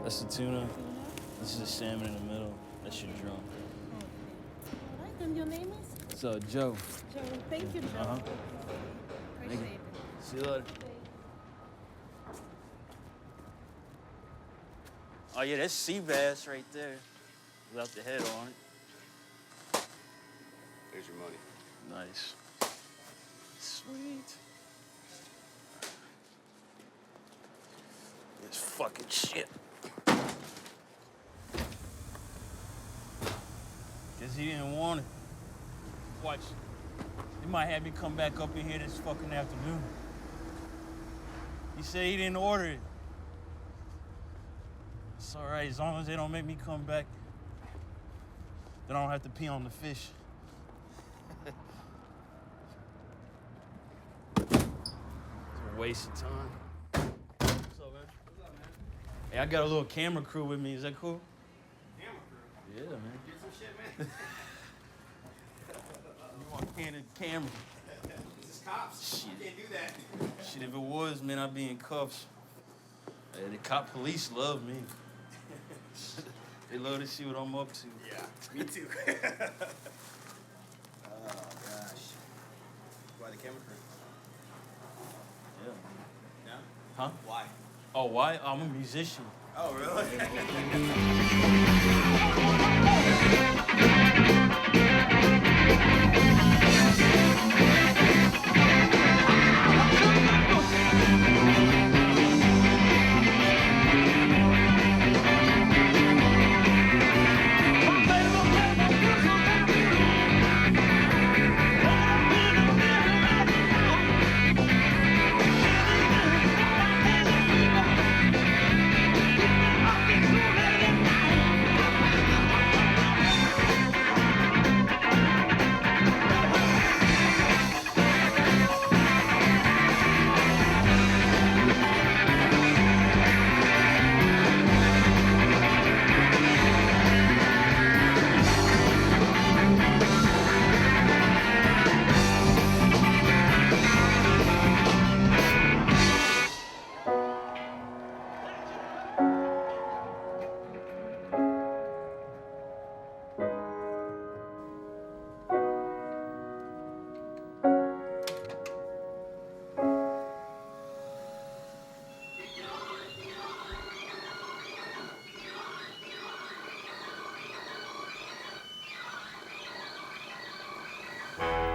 That's the tuna. This is the salmon in the middle. That's your drum. All right, and your name is? So, Joe. Joe. Thank you, Joe. Uh-huh. Appreciate it. See you later. Oh, yeah, that's sea bass right there. Without the head on it. There's your money. Nice. Sweet. This fucking shit. Guess he didn't want it. Watch. They might have me come back up in here this fucking afternoon. He said he didn't order it. It's all right, as long as they don't make me come back, then I don't have to pee on the fish. It's a waste of time. What's up, man? What's up, man? Hey, I got a little camera crew with me. Is that cool? Camera crew? Yeah, man. Get some shit, man. You want candid camera? This is cops. Shit. You can't do that. Shit, if it was, man, I'd be in cuffs. Hey, the cop police love me. They love to see what I'm up to. Yeah, me too. Oh, gosh. Why the camera crew? Yeah. No? Huh? Why? Oh, why? I'm a musician. Oh, really?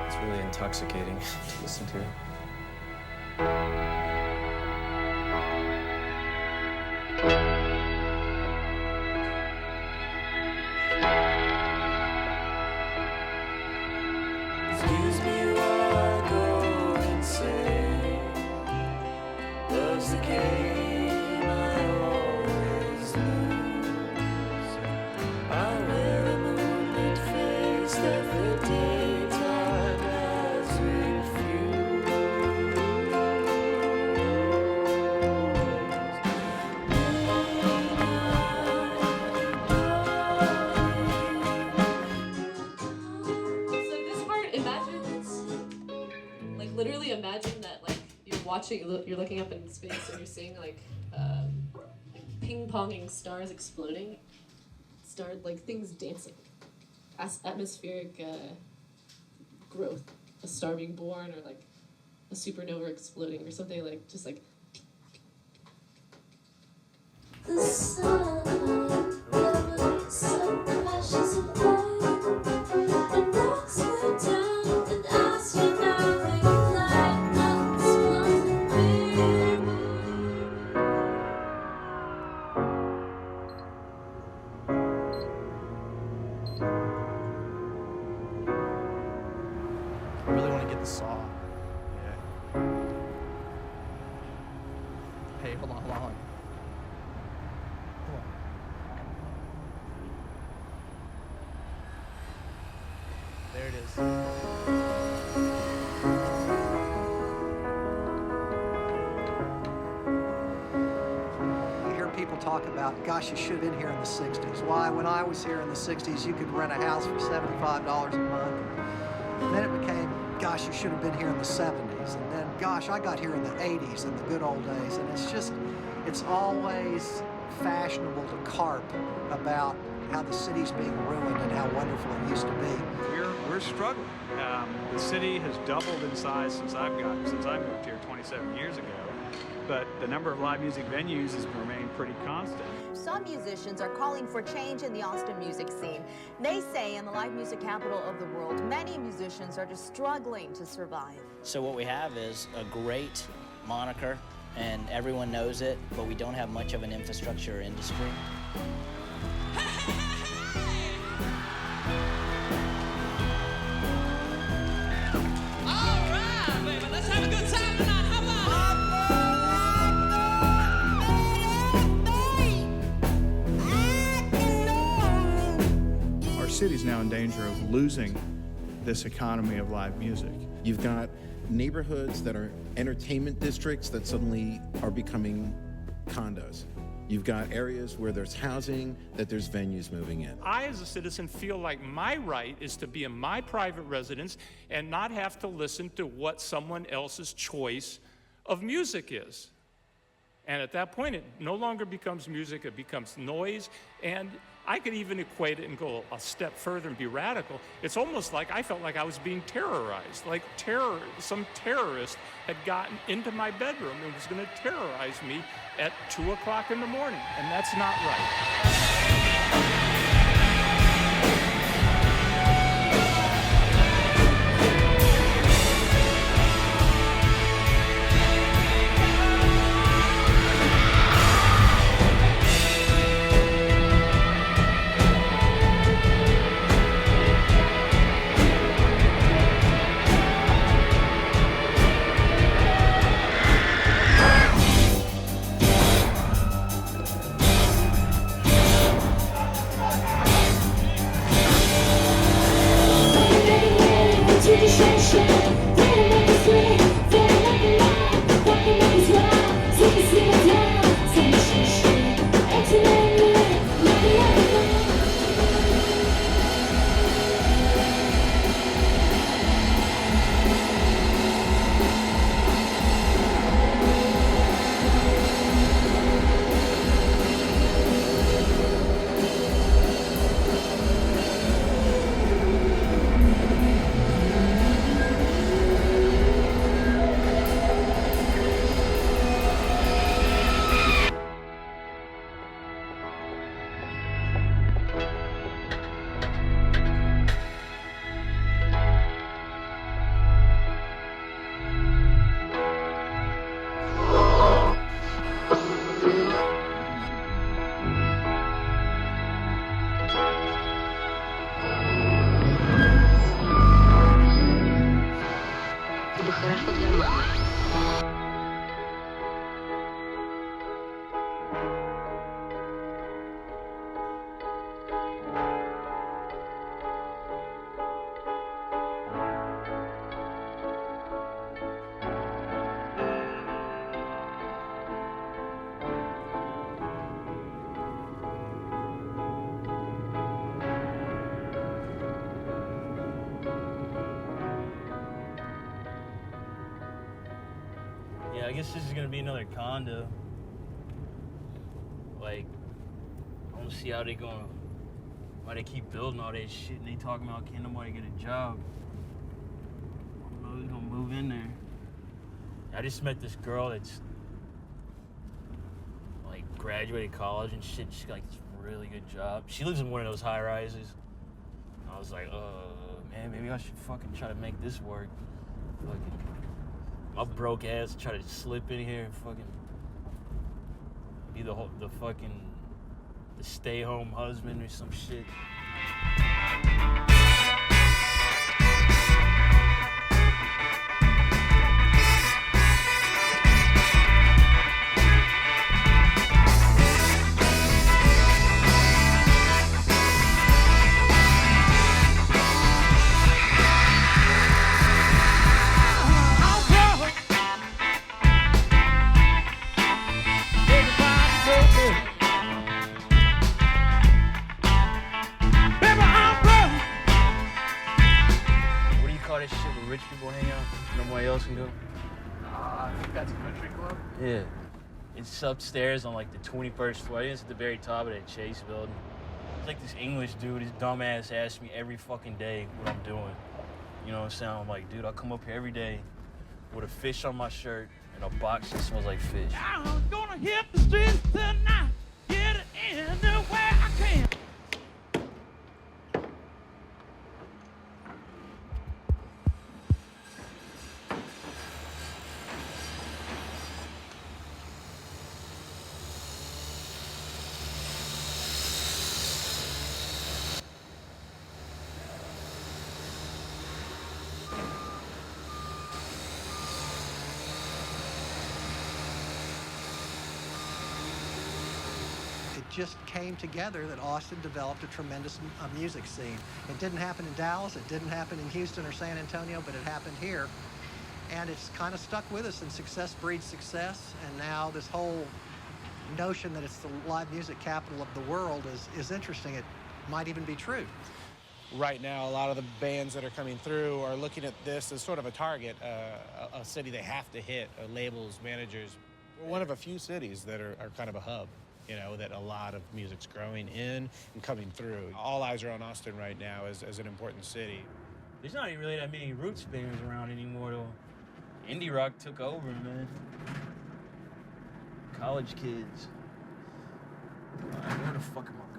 It's really intoxicating to listen to. Excuse me while I go insane. Love's the game I always lose. I wear a moonlit face that the daytime has refused. So this part, literally imagine that like you're watching, you're looking up in space and you're seeing like ping-ponging stars exploding, like things dancing, atmospheric growth, a star being born, or like a supernova exploding, or something like just like. The sun never so crashes away and knocks me down and asks me nothing like nothing's supposed to be. I really want to get the saw. Yeah. Hey, hold on. Hold on. There it is. You hear people talk about, gosh, you should have been here in the 60s. Why? When I was here in the 60s, you could rent a house for $75 a month. And then it became, gosh, you should have been here in the 70s. And then, gosh, I got here in the 80s, in the good old days. And it's just, it's always fashionable to carp about how the city's being ruined and how wonderful it used to be. We're struggling. The city has doubled in size since I moved here 27 years ago, but the number of live music venues has remained pretty constant. Some musicians are calling for change in the Austin music scene. They say in the live music capital of the world, many musicians are just struggling to survive. So what we have is a great moniker, and everyone knows it, but we don't have much of an infrastructure or industry. City's now in danger of losing this economy of live music. You've got neighborhoods that are entertainment districts that suddenly are becoming condos. You've got areas where there's housing, that there's venues moving in. I, as a citizen, feel like my right is to be in my private residence and not have to listen to what someone else's choice of music is. And at that point, it no longer becomes music, it becomes noise. And I could even equate it and go a step further and be radical. It's almost like I felt like I was being terrorized, like some terrorist had gotten into my bedroom and was going to terrorize me at 2 o'clock in the morning, and that's not right. Yeah, I guess this is gonna be another condo. Like, I wanna see how why they keep building all that shit and they talking about can't nobody get a job. I don't know who's gonna move in there. I just met this girl that's like graduated college and shit. She's got like this really good job. She lives in one of those high rises. I was like, man, maybe I should fucking try to make this work. Fucking my broke ass try to slip in here and fucking be the stay-home husband or some shit. Rich people hang out, nobody else can go. I think that's a country club. Yeah. It's upstairs on like the 21st floor. It's at the very top of that Chase building. It's like this English dude, his dumb ass asks me every fucking day what I'm doing. You know what I'm saying? I'm like, dude, I come up here every day with a fish on my shirt and a box that smells like fish. I'm gonna hit the streets tonight, get it anywhere I can. Just came together that Austin developed a tremendous music scene. It didn't happen in Dallas, it didn't happen in Houston or San Antonio, but it happened here. And it's kind of stuck with us, and success breeds success. And now this whole notion that it's the live music capital of the world is interesting. It might even be true. Right now, a lot of the bands that are coming through are looking at this as sort of a target, a city they have to hit, labels, managers. We're one of a few cities that are kind of a hub. You know, that a lot of music's growing in and coming through. All eyes are on Austin right now as an important city. There's not even really that many roots bands around anymore, though. Indie rock took over, man. College kids. Where the fuck am I going?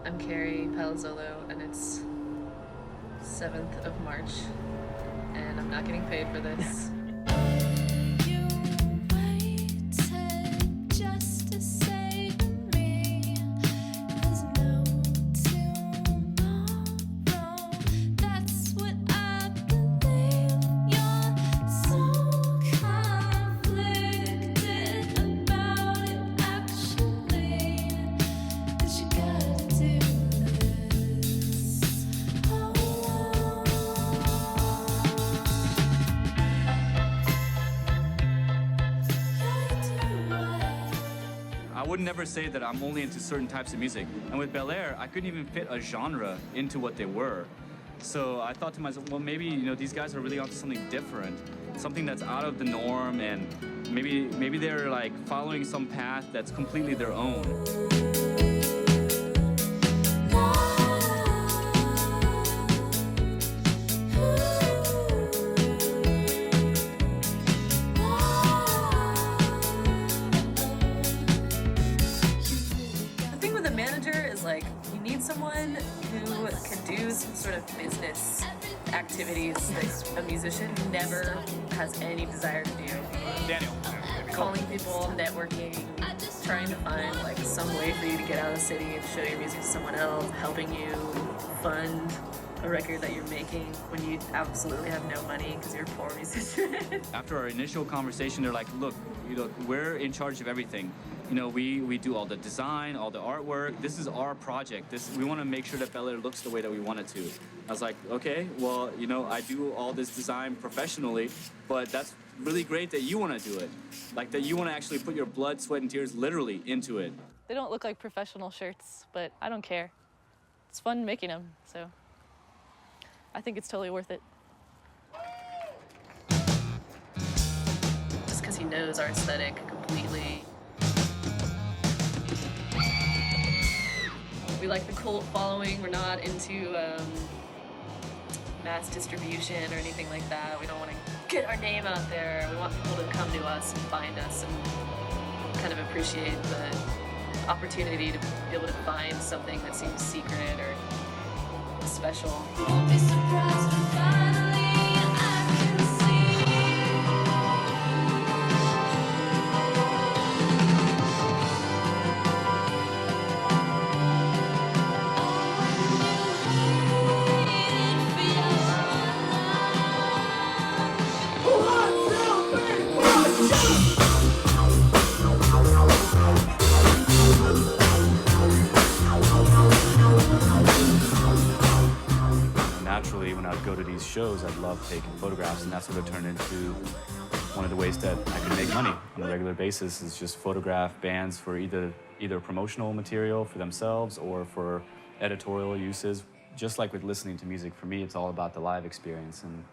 I'm Carrie Palazzolo, and it's 7th of March, and I'm not getting paid for this. I would never say that I'm only into certain types of music. And with Bel Air, I couldn't even fit a genre into what they were. So I thought to myself, well, maybe, you know, these guys are really onto something different, something that's out of the norm, and maybe they're like following some path that's completely their own. Like, you need someone who can do some sort of business activities that a musician never has any desire to do. Daniel. Calling people, networking, trying to find like some way for you to get out of the city and show your music to someone else, helping you fund a record that you're making when you absolutely have no money because you're a poor musician. After our initial conversation, they're like, look, we're in charge of everything. You know, we do all the design, all the artwork. This is our project. We want to make sure that Bel Air looks the way that we want it to. I was like, okay, well, you know, I do all this design professionally, but that's really great that you want to do it. Like that you want to actually put your blood, sweat, and tears literally into it. They don't look like professional shirts, but I don't care. It's fun making them, so I think it's totally worth it. Just because he knows our aesthetic completely. We like the cult following. We're not into mass distribution or anything like that. We don't want to get our name out there. We want people to come to us and find us and kind of appreciate the opportunity to be able to find something that seems secret or special. Won't be surprised when finally I can see. when I'd go to these shows, I'd love taking photographs, and that sort of turned into one of the ways that I could make money on a regular basis, is just photograph bands for either promotional material for themselves or for editorial uses. Just like with listening to music, for me, it's all about the live experience. And,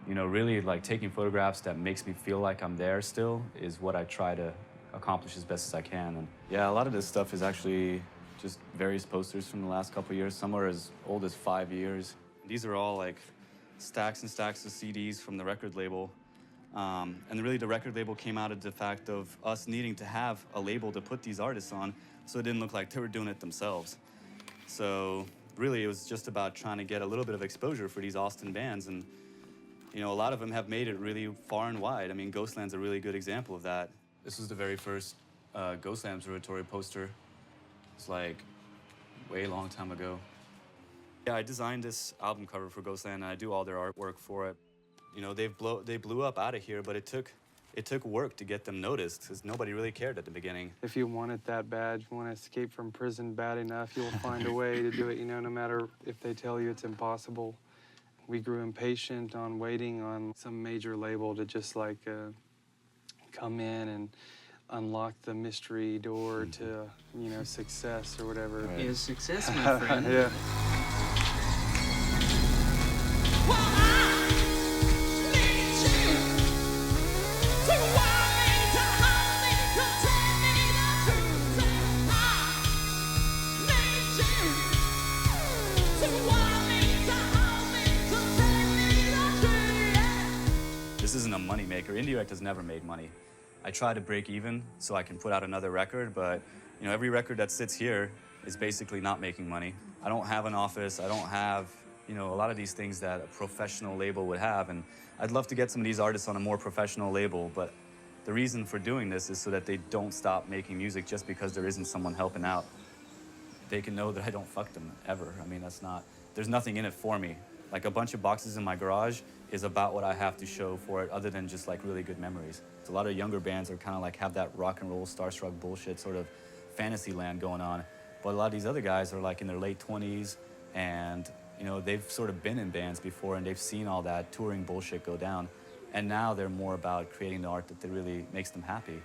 you know, really like taking photographs that makes me feel like I'm there still is what I try to accomplish as best as I can. And yeah, a lot of this stuff is actually just various posters from the last couple of years. Some are as old as 5 years. These are all like stacks and stacks of CDs from the record label. And really the record label came out of the fact of us needing to have a label to put these artists on so it didn't look like they were doing it themselves. So really it was just about trying to get a little bit of exposure for these Austin bands. And you know, a lot of them have made it really far and wide. I mean, Ghostland's a really good example of that. This was the very first Ghostland Observatory poster. It's like way long time ago. Yeah, I designed this album cover for Ghostland, and I do all their artwork for it. You know, they blew up out of here, but it took work to get them noticed, because nobody really cared at the beginning. If you want it that bad, if you want to escape from prison bad enough, you'll find a way to do it, you know, no matter if they tell you it's impossible. We grew impatient on waiting on some major label to just like come in and unlock the mystery door to, you know, success or whatever. Right. Is success, my friend. Yeah. This isn't a money maker. Indie Rec has never made money. I try to break even so I can put out another record, but you know, every record that sits here is basically not making money. I don't have an office. I don't have, you know, a lot of these things that a professional label would have, and I'd love to get some of these artists on a more professional label, but the reason for doing this is so that they don't stop making music just because there isn't someone helping out. They can know that I don't fuck them ever. I mean, there's nothing in it for me. Like a bunch of boxes in my garage is about what I have to show for it, other than just like really good memories. A lot of younger bands are kind of like have that rock and roll starstruck bullshit sort of fantasy land going on. But a lot of these other guys are like in their late 20s, and you know, they've sort of been in bands before and they've seen all that touring bullshit go down. And now they're more about creating the art that really makes them happy.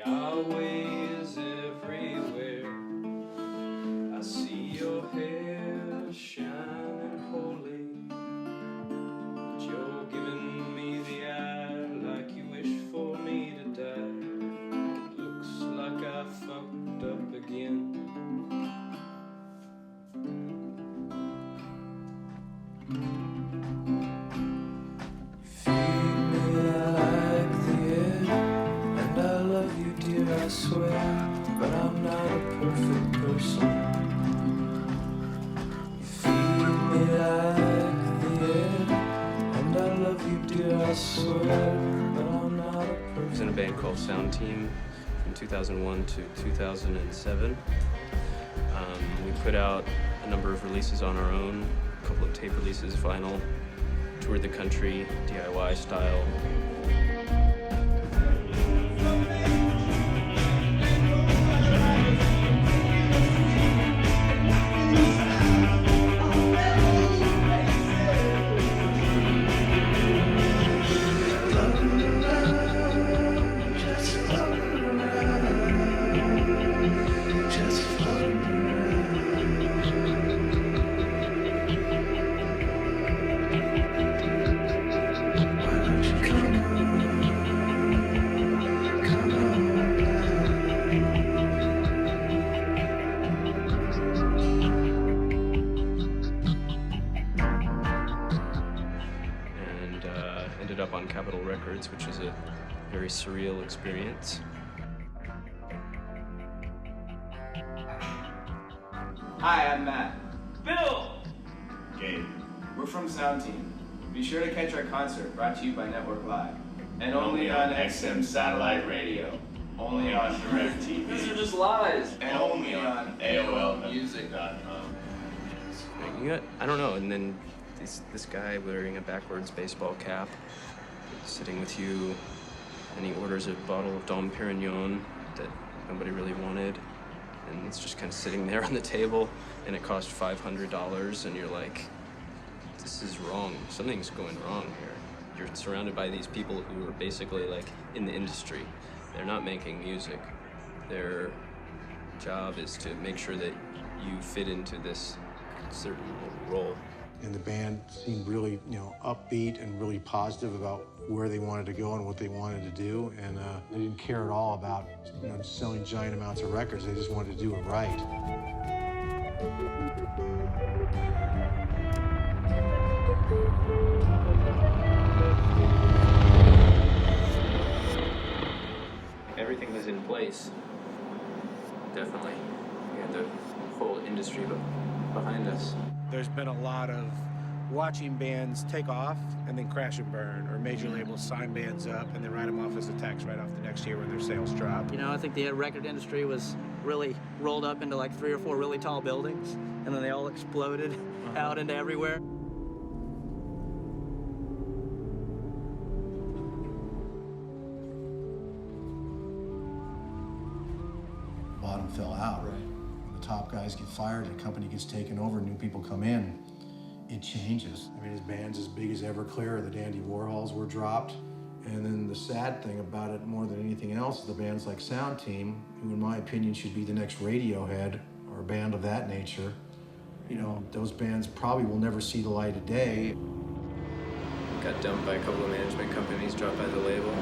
Yahweh is everywhere. I see your hair shining holy, but you're giving me the eye like you wish for me to die. It looks like I fucked up again. I swear, but I'm not a perfect person. You feed me like the air, and I love you, dear, I swear, but I'm not a perfect person. I was in a band called Sound Team from 2001 to 2007. We put out a number of releases on our own, a couple of tape releases, vinyl, toured the country, DIY style. Records, which was a very surreal experience. Hi, I'm Matt. Bill! Gabe. We're from Sound Team. Be sure to catch our concert, brought to you by Network Live. And only on XM Satellite Radio. Only on DirecTV. These are just lies. And only on AOLmusic.com. I don't know, and then this guy wearing a backwards baseball cap sitting with you, and he orders a bottle of Dom Perignon that nobody really wanted, and it's just kind of sitting there on the table, and it cost $500, and you're like, this is wrong. Something's going wrong here. You're surrounded by these people who are basically like in the industry. They're not making music. Their job is to make sure that you fit into this certain role. And the band seemed really, upbeat and really positive about where they wanted to go and what they wanted to do. And they didn't care at all about, selling giant amounts of records. They just wanted to do it right. Everything was in place. Definitely. We had the whole industry behind us. There's been a lot of watching bands take off and then crash and burn, or major labels sign bands up and then write them off as a tax write-off the next year when their sales drop. I think the record industry was really rolled up into like 3 or 4 really tall buildings, and then they all exploded out into everywhere. Bottom fell out. Right. When the top guys get fired, the company gets taken over, new people come in, it changes. I mean, his band's as big as Everclear or the Dandy Warhols were dropped. And then the sad thing about it, more than anything else, is the bands like Sound Team, who in my opinion should be the next Radiohead or a band of that nature. Those bands probably will never see the light of day. Got dumped by a couple of management companies, dropped by the label.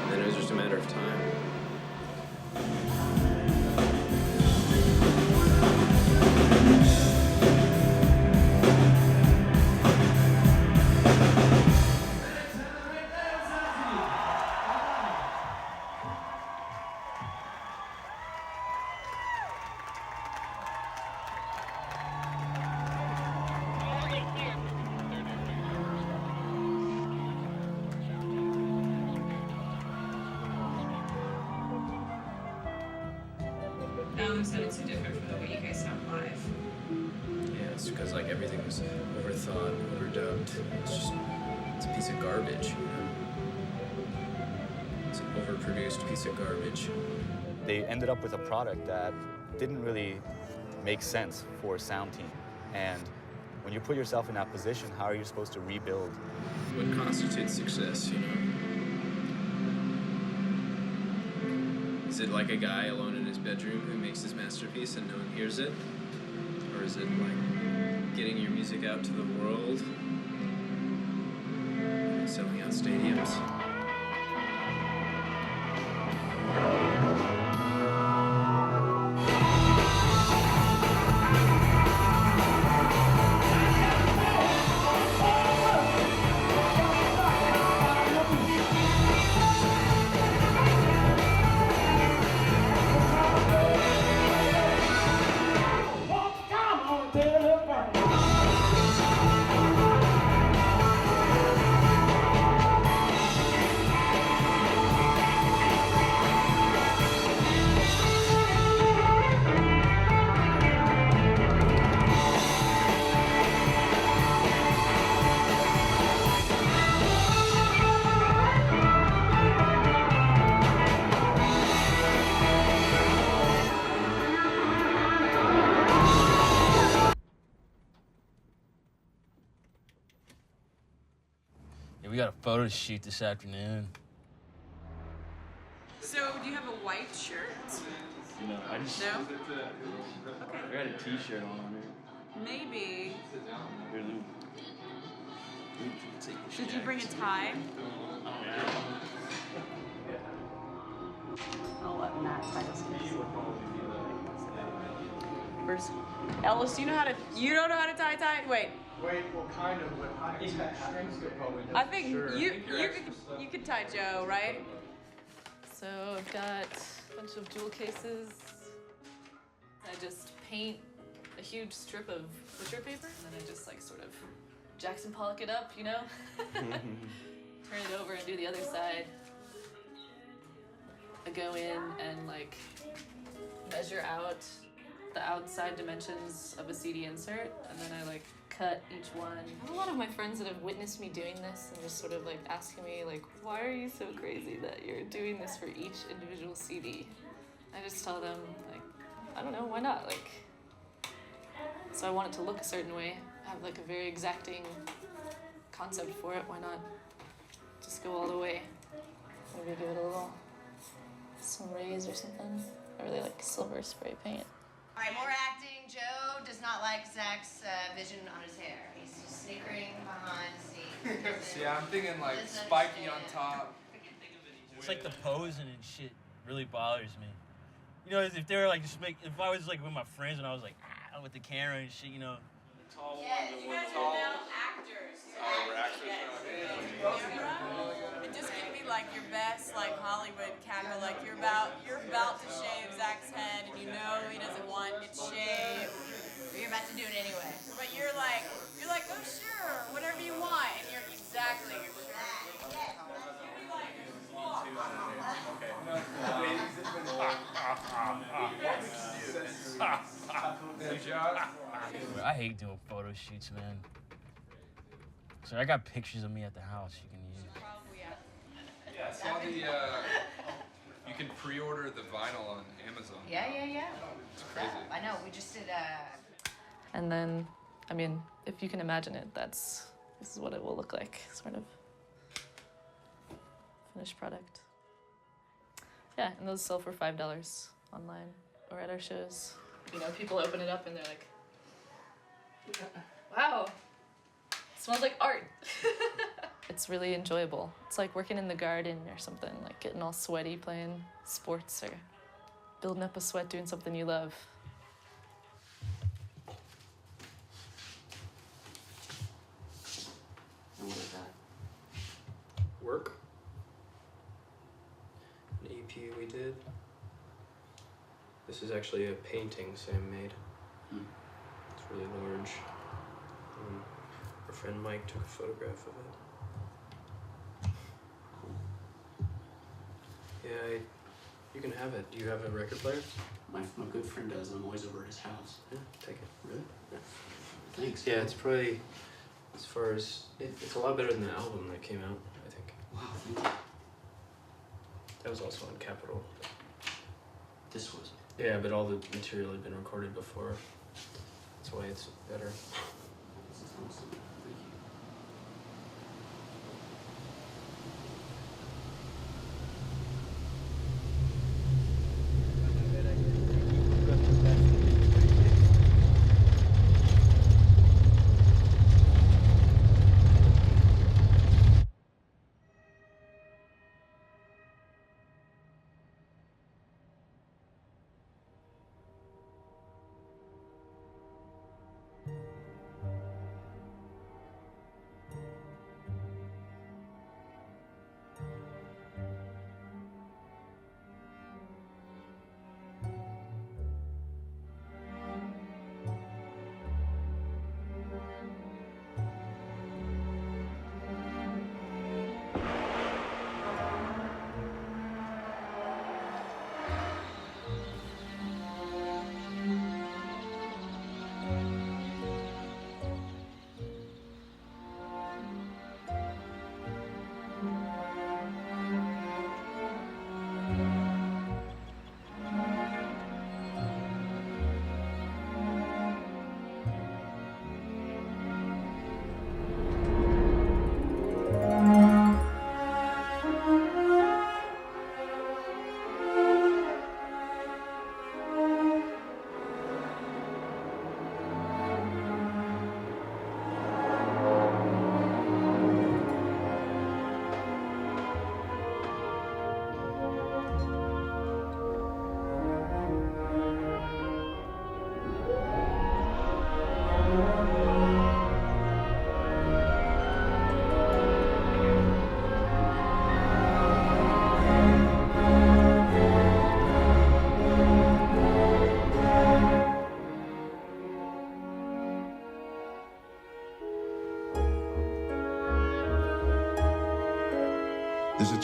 And then it was just a matter of time. Sounded so different from the way you guys sound live. Yeah, it's because everything was overthought, overdubbed. It's a piece of garbage, It's an overproduced piece of garbage. They ended up with a product that didn't really make sense for a Sound Team. And when you put yourself in that position, how are you supposed to rebuild? What constitutes success, Is it like a guy alone in his bedroom who makes his masterpiece and no one hears it? Or is it like getting your music out to the world and selling out stadiums? We got a photo shoot this afternoon. So, do you have a white shirt? No, I just... No? Okay. I got a t-shirt on here. Maybe. Here, Lou. Did you bring a tie? I'll let Matt tie this first. Ellis, you don't know how to tie? Wait. Wait, well, kind of, but strings could probably. I think you could tie Joe, right? So I've got a bunch of jewel cases. I just paint a huge strip of butcher paper, and then I just like sort of Jackson Pollock it up, you know? Turn it over and do the other side. I go in and like measure out the outside dimensions of a CD insert, and then I like cut each one. I have a lot of my friends that have witnessed me doing this and just sort of like asking me like, why are you so crazy that you're doing this for each individual CD? I just tell them like, I don't know, why not? Like, so I want it to look a certain way. I have like a very exacting concept for it. Why not just go all the way? Maybe give it a little, some rays or something. I really like silver spray paint. All right, more acting. Joe does not like Zach's vision on his hair. He's just snickering behind the scenes. Yeah, I'm thinking like spiky on top. It's like the posing and shit really bothers me. You know, if they were like just make, if I was like with my friends and I was like with the camera and shit, you know. Yes, you guys are now actors. We're actors now. It just can be like your best like Hollywood cackle. Like you're about to shave Zach's head and you know he doesn't want it shaved. But you're about to do it anyway. But you're like, oh sure, whatever you want, and you're exactly. I hate doing photo shoots, man. So I got pictures of me at the house you can use. Yeah, I saw the, you can pre-order the vinyl on Amazon. Yeah. It's crazy. I know, we just did And then, I mean, if you can imagine it, this is what it will look like, sort of finished product. Yeah, and those sell for $5 online or at our shows. You know, people open it up and they're like, wow, it smells like art. It's really enjoyable. It's like working in the garden or something, like getting all sweaty playing sports or building up a sweat doing something you love. And what is that? Work. An EP we did. This is actually a painting Sam made. It's really large. Our friend Mike took a photograph of it. Yeah, you can have it. Do you have a record player? My good friend does. I'm always over at his house. Yeah, take it. Really? Yeah. Thanks. Yeah, it's probably, as far as, it's a lot better than the album that came out, I think. Wow, thank you. That was also on Capitol. This was? Yeah, but all the material had been recorded before. That's why it's better. This is awesome. Thank you.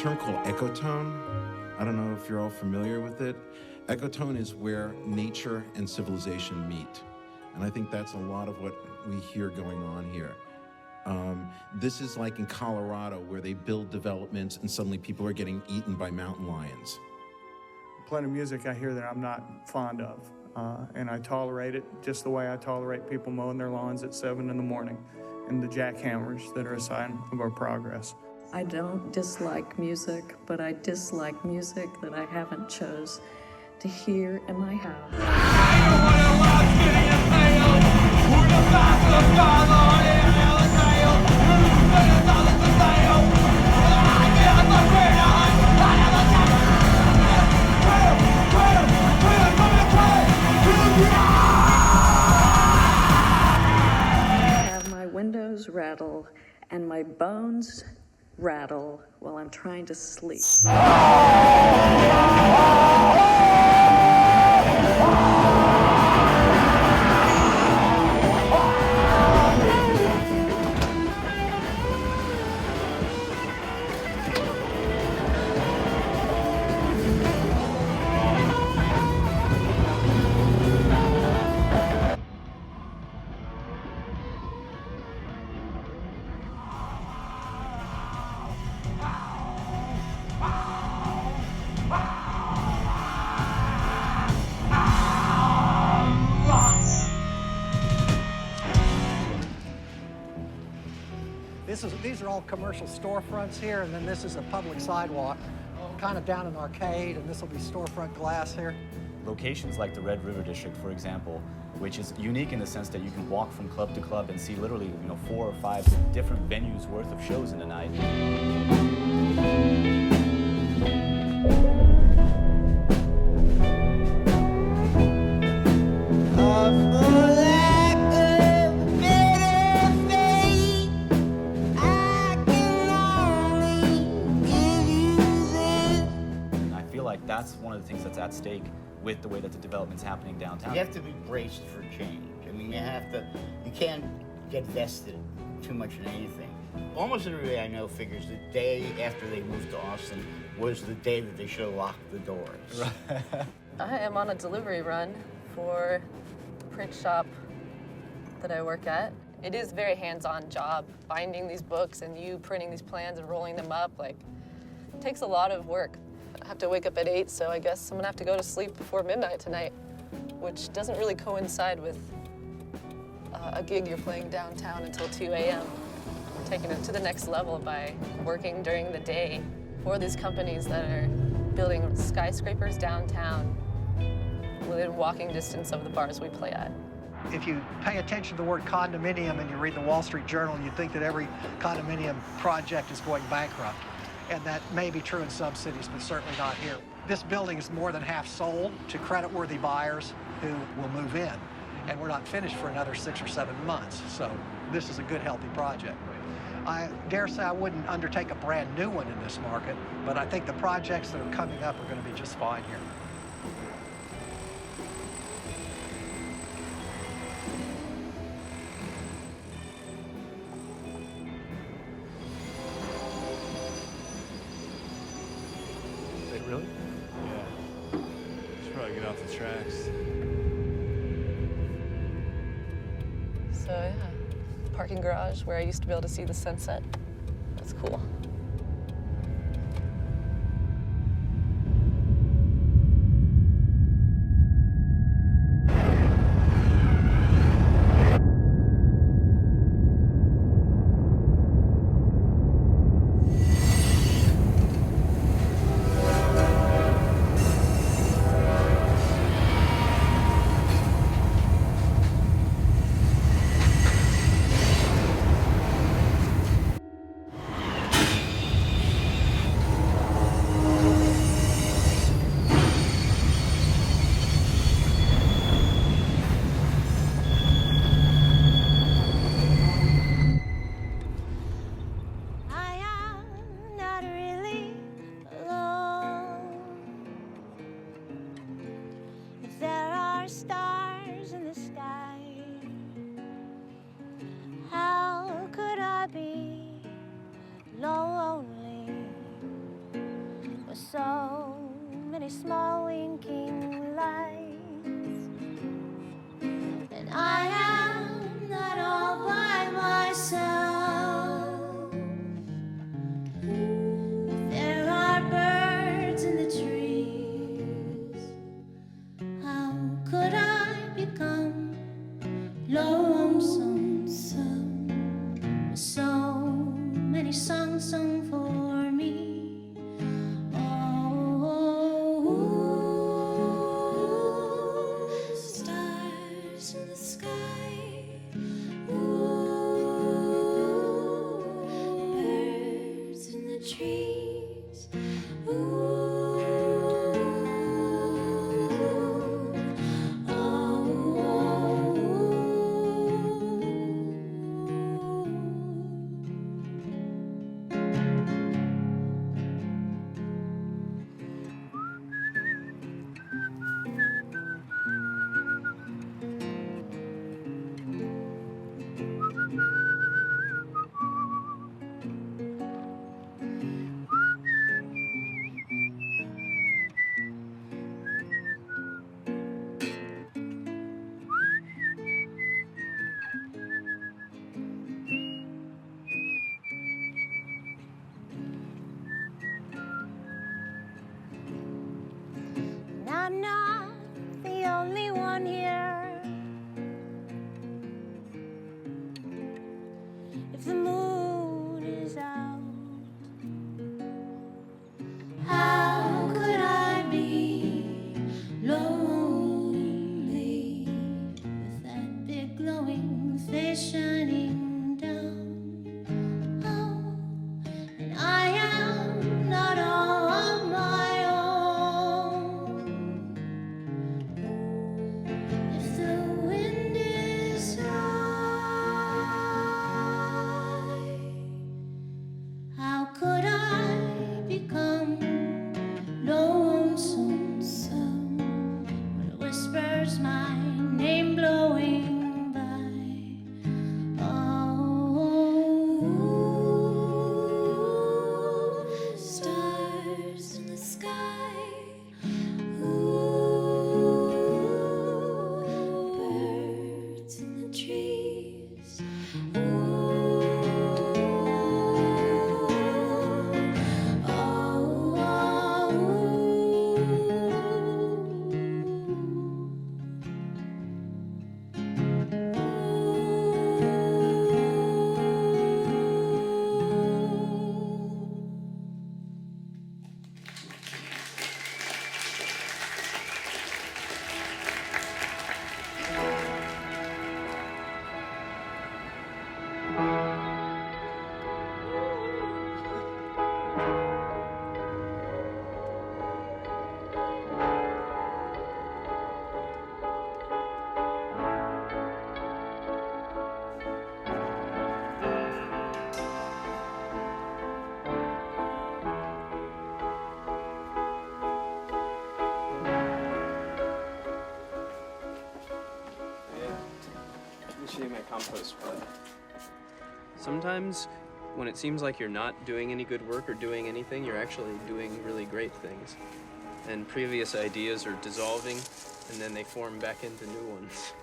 term called ecotone. I don't know if you're all familiar with it. Ecotone is where nature and civilization meet. And I think that's a lot of what we hear going on here. This is like in Colorado where they build developments and suddenly people are getting eaten by mountain lions. Plenty of music I hear that I'm not fond of, and I tolerate it just the way I tolerate people mowing their lawns at 7 in the morning and the jackhammers that are a sign of our progress. I don't dislike music, but I dislike music that I haven't chose to hear in my house. I have my windows rattle and my bones rattle while I'm trying to sleep. These are all commercial storefronts here, and then this is a public sidewalk, kind of down an arcade, and this will be storefront glass here. Locations like the Red River District, for example, which is unique in the sense that you can walk from club to club and see literally, 4 or 5 different venues worth of shows in a night. That's one of the things that's at stake with the way that the development's happening downtown. You have to be braced for change. I mean, you can't get vested too much in anything. Almost everybody I know figures the day after they moved to Austin was the day that they should have locked the doors. I am on a delivery run for the print shop that I work at. It is a very hands-on job, binding these books and you printing these plans and rolling them up. It takes a lot of work. I have to wake up at 8, so I guess I'm gonna have to go to sleep before midnight tonight, which doesn't really coincide with a gig you're playing downtown until 2 a.m. Taking it to the next level by working during the day for these companies that are building skyscrapers downtown within walking distance of the bars we play at. If you pay attention to the word condominium and you read the Wall Street Journal, you'd think that every condominium project is going bankrupt. And that may be true in some cities, but certainly not here. This building is more than half sold to credit-worthy buyers who will move in. And we're not finished for another 6 or 7 months. So this is a good, healthy project. I dare say I wouldn't undertake a brand new one in this market, but I think the projects that are coming up are going to be just fine here. Really? Yeah. Should probably get off the tracks. So yeah, parking garage where I used to be able to see the sunset. That's cool. Lonely. so many small winking lights, and I am not all by myself. There are birds in the trees. How could I become lonesome? So many songs sung for me. Stars in the sky, birds in the trees, and I'm not the only one here. If the moon is out, how could I be lonely with that big glowing face shining down? Oh, and I am not all on my own. If the wind is high, how could I become lonesome sun when it whispers my name blowing by? Oh, stars in the sky, birds in the trees. My compost pile. Sometimes when it seems like you're not doing any good work or doing anything, you're actually doing really great things. And previous ideas are dissolving and then they form back into new ones.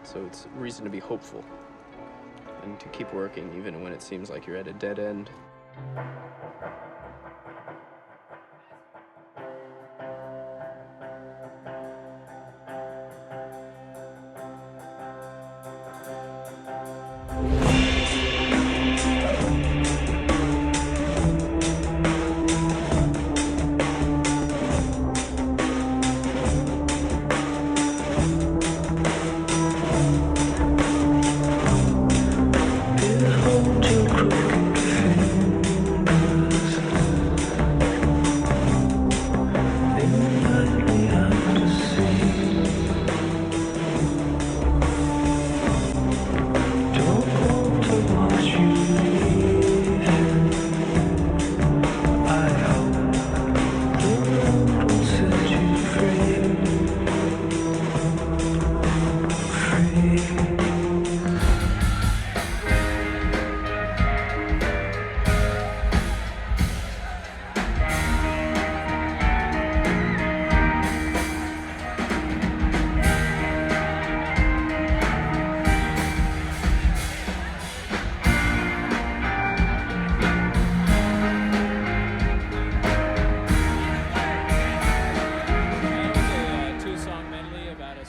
So it's reason to be hopeful and to keep working even when it seems like you're at a dead end. Hold your crooked fingers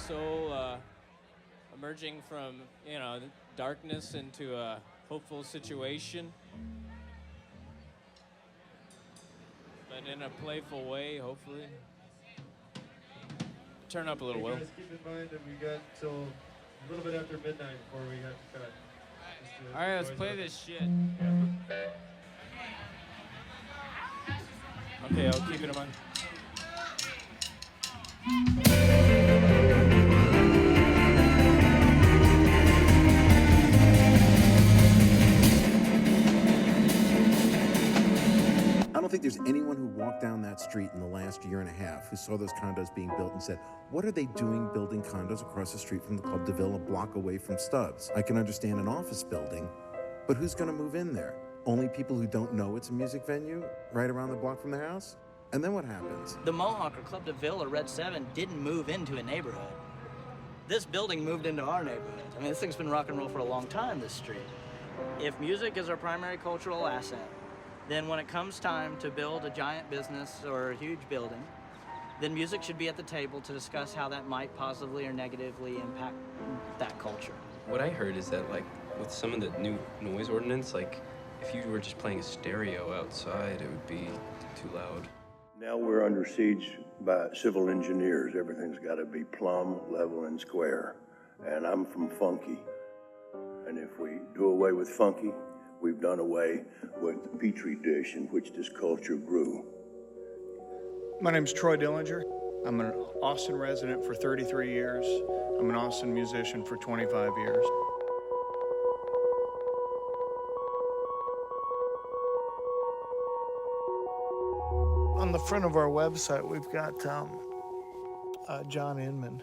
soul emerging from, you know, darkness into a hopeful situation. But in a playful way, hopefully. Turn up a little, Will. Guys, keep in mind that we got till a little bit after midnight before we have to cut. All right, let's play this shit. Okay, I'll keep it in mind. I don't think there's anyone who walked down that street in the last year and a half who saw those condos being built and said, what are they doing building condos across the street from the Club de Ville, a block away from Stubbs? I can understand an office building, but who's going to move in there? Only people who don't know it's a music venue right around the block from their house? And then what happens? The Mohawk or Club de Ville or Red 7 didn't move into a neighborhood. This building moved into our neighborhood. I mean, this thing's been rock and roll for a long time, this street. If music is our primary cultural asset, then when it comes time to build a giant business or a huge building, then music should be at the table to discuss how that might positively or negatively impact that culture. What I heard is that, like, with some of the new noise ordinance, like, if you were just playing a stereo outside, it would be too loud. Now we're under siege by civil engineers. Everything's got to be plumb, level, and square. And I'm from funky. And if we do away with funky, we've done away with the petri dish in which this culture grew. My name's Troy Dillinger. I'm an Austin resident for 33 years. I'm an Austin musician for 25 years. On the front of our website, we've got John Inman.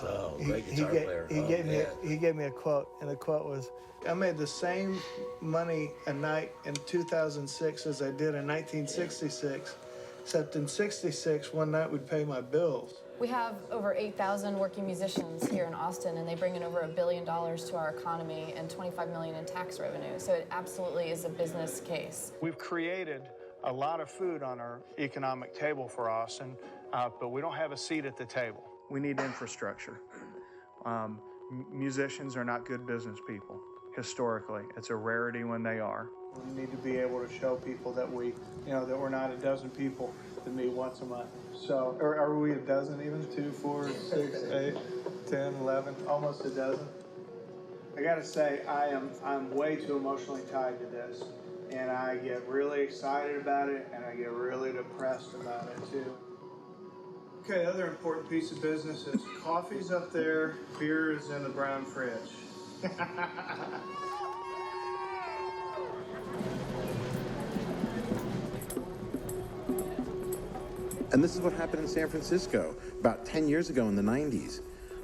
Oh, great guitar player. He gave me a quote, and the quote was, I made the same money a night in 2006 as I did in 1966, except in 66, one night would pay my bills. We have over 8,000 working musicians here in Austin, and they bring in over $1 billion to our economy and $25 million in tax revenue. So it absolutely is a business case. We've created a lot of food on our economic table for Austin, but we don't have a seat at the table. We need infrastructure. Musicians are not good business people. Historically, it's a rarity when they are. We need to be able to show people that that we're not a dozen people that meet once a month. So, or are we a dozen even? 2, 4, 6, 8, 10, 11, almost a dozen. I gotta say, I'm way too emotionally tied to this, and I get really excited about it, and I get really depressed about it too. Okay, other important piece of business is coffee's up there, beer is in the brown fridge. And this is what happened in San Francisco about 10 years ago in the 90s.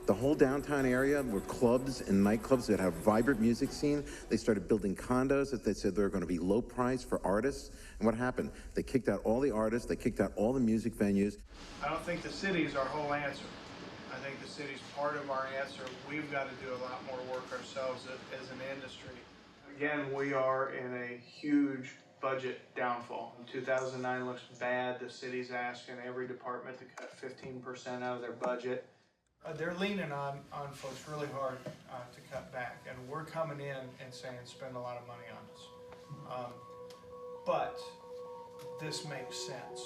The whole downtown area were clubs and nightclubs that have a vibrant music scene. They started building condos that they said they were going to be low price for artists. And what happened? They kicked out all the artists. They kicked out all the music venues. I don't think the city is our whole answer. I think the city's part of our answer. We've got to do a lot more work ourselves as an industry. Again, we are in a huge budget downfall. 2009 looks bad. The city's asking every department to cut 15% out of their budget. They're leaning on folks really hard to cut back, and we're coming in and saying spend a lot of money on us. But this makes sense.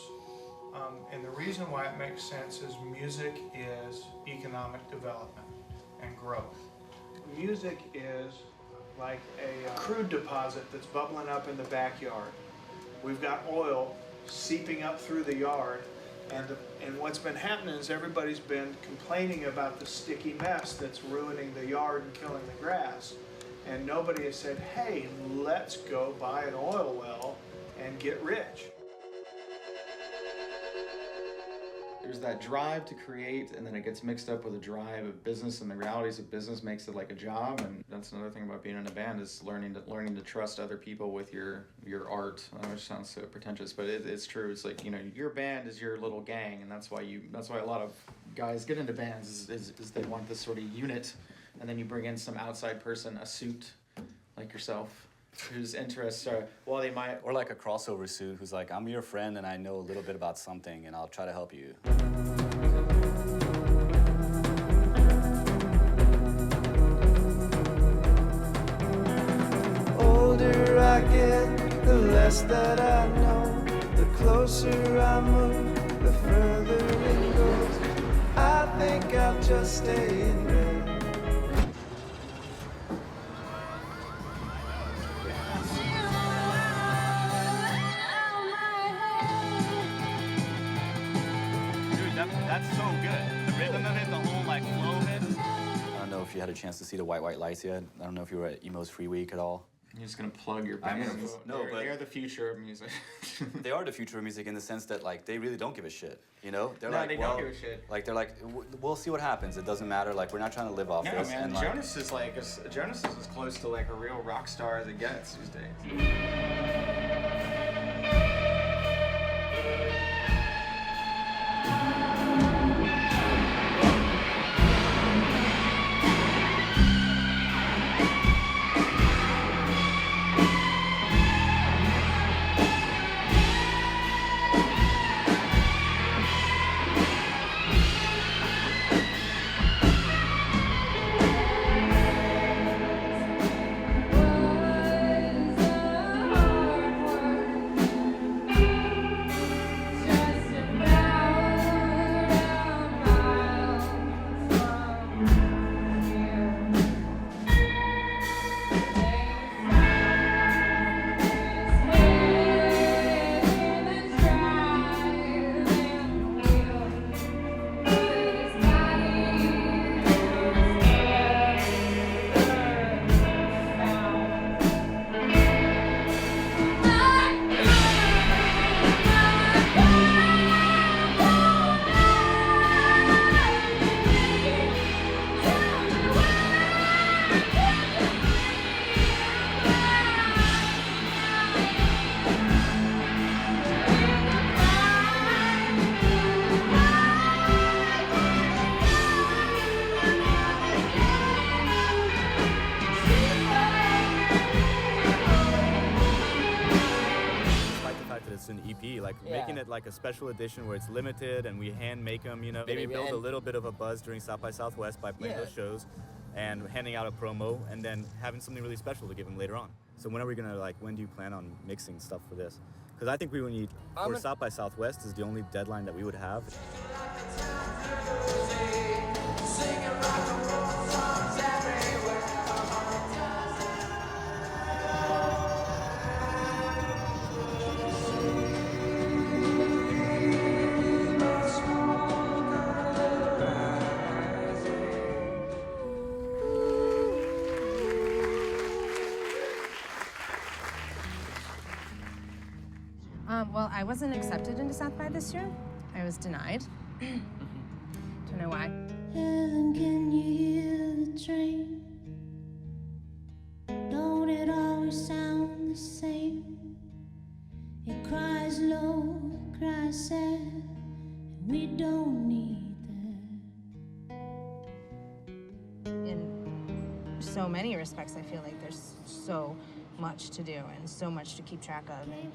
And the reason why it makes sense is music is economic development and growth. Music is like a crude deposit that's bubbling up in the backyard. We've got oil seeping up through the yard, and what's been happening is everybody's been complaining about the sticky mess that's ruining the yard and killing the grass. And nobody has said, hey, let's go buy an oil well and get rich. There's that drive to create, and then it gets mixed up with a drive of business, and the realities of business makes it like a job. And that's another thing about being in a band is learning to trust other people with your art. Which sounds so pretentious, but it's true. It's like, your band is your little gang, and that's why a lot of guys get into bands is they want this sort of unit, and then you bring in some outside person, a suit like yourself, whose interests are, well, they might... Or like a crossover suit who's like, I'm your friend and I know a little bit about something and I'll try to help you. less that I know. The closer I move, the further it goes. I think I'll just stay in bed. That's so good. The rhythm of it, the whole like flow of it. I don't know if you had a chance to see the White Lights yet. I don't know if you were at Emo's Free Week at all. You're just gonna plug your bands. They're the future of music. They are the future of music in the sense that like they really don't give a shit. You know? They're No, like, they don't give a shit. Like they're like, we'll see what happens. It doesn't matter. Like we're not trying to live off No, this. man. And, like, Jonas is as close to like a real rock star as it gets these days. It's an EP, like making it like a special edition where it's limited and we hand make them, you know, maybe build a little bit of a buzz during South by Southwest by playing those shows and handing out a promo and then having something really special to give them later on. So when are we gonna when do you plan on mixing stuff for this? Because I think we would need, for South by Southwest is the only deadline that we would have. Well, I wasn't accepted into South by this year. I was denied. Don't know why. Helen, can you hear the train? Don't it always sound the same? It cries low, it cries sad, and we don't need that. In so many respects, I feel like there's so much to do and so much to keep track of. And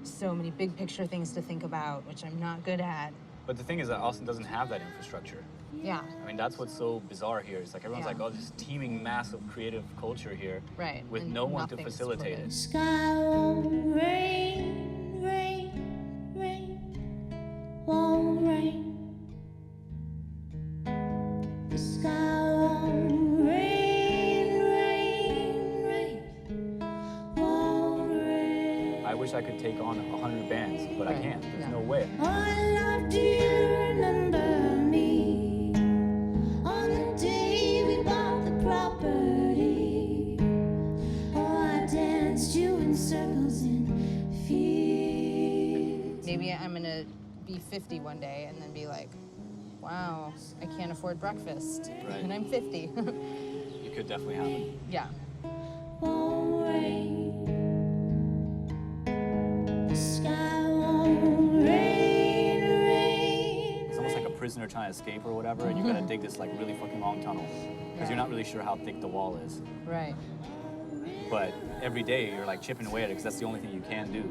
so many big picture things to think about, which I'm not good at. But the thing is that Austin doesn't have that infrastructure. Yeah. I mean, that's what's so bizarre here. It's like everyone's like, oh, this teeming mass of creative culture here. Right. With and no one to facilitate it. Sky won't rain, rain, rain, won't rain. The sky won't rain, rain, rain, won't rain. I wish I could take on 100 bands, but I can't. There's no way. Oh, love, do you remember me? On the day we bought the property. Oh, I danced you in circles in fields. Maybe I'm gonna be 50 one day and then be like, wow, I can't afford breakfast. Right. And I'm 50. You could definitely happen. Yeah. Won't rain. The sky won't rain, rain. It's almost like a prisoner trying to escape or whatever, and you gotta dig this like really fucking long tunnel because you're not really sure how thick the wall is. Right. But every day you're like chipping away at it because that's the only thing you can do.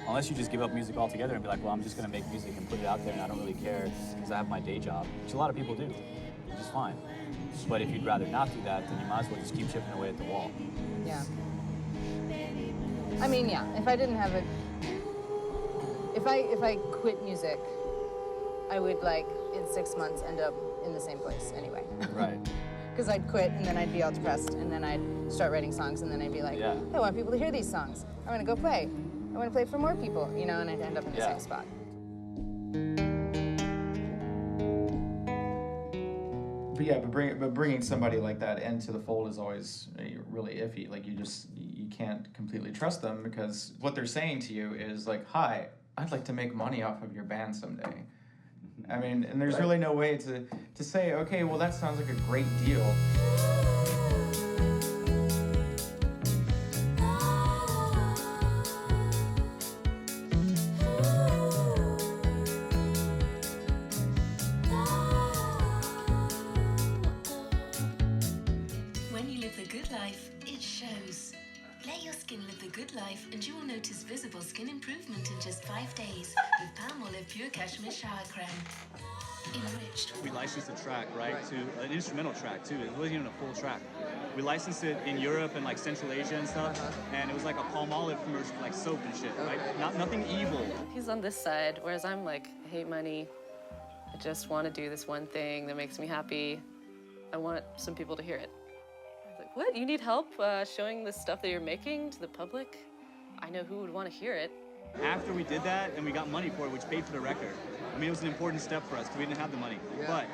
Unless you just give up music altogether and be like, well, I'm just gonna make music and put it out there and I don't really care because I have my day job, which a lot of people do, which is fine. But if you'd rather not do that, then you might as well just keep chipping away at the wall. Yeah. I mean, yeah, if I didn't have a... If I quit music, I would, like, in 6 months end up in the same place anyway. Right. Because I'd quit, and then I'd be all depressed, and then I'd start writing songs, and then I'd be like, I want people to hear these songs. I'm gonna go play. I want to play for more people, you know, and I'd end up in the same spot. But yeah, but bringing somebody like that into the fold is always really iffy. Like you can't completely trust them because what they're saying to you is like, "Hi, I'd like to make money off of your band someday." I mean, and there's really no way to say, okay, well that sounds like a great deal. When you live the good life, it shows. Let your skin live the good life and you will notice visible skin improvement in just 5 days with Palmolive Pure Cashmere Shower Creme. Enriched. We licensed the track, right, to an instrumental track, too. It wasn't even a full track. We licensed it in Europe and, like, Central Asia and stuff, and it was like a Palmolive commercial, like soap and shit, right? Nothing evil. He's on this side, whereas I'm like, I hate money. I just want to do this one thing that makes me happy. I want some people to hear it. I was like, what? You need help showing the stuff that you're making to the public? I know who would want to hear it. After we did that, and we got money for it, which paid for the record. I mean, it was an important step for us, because we didn't have the money. But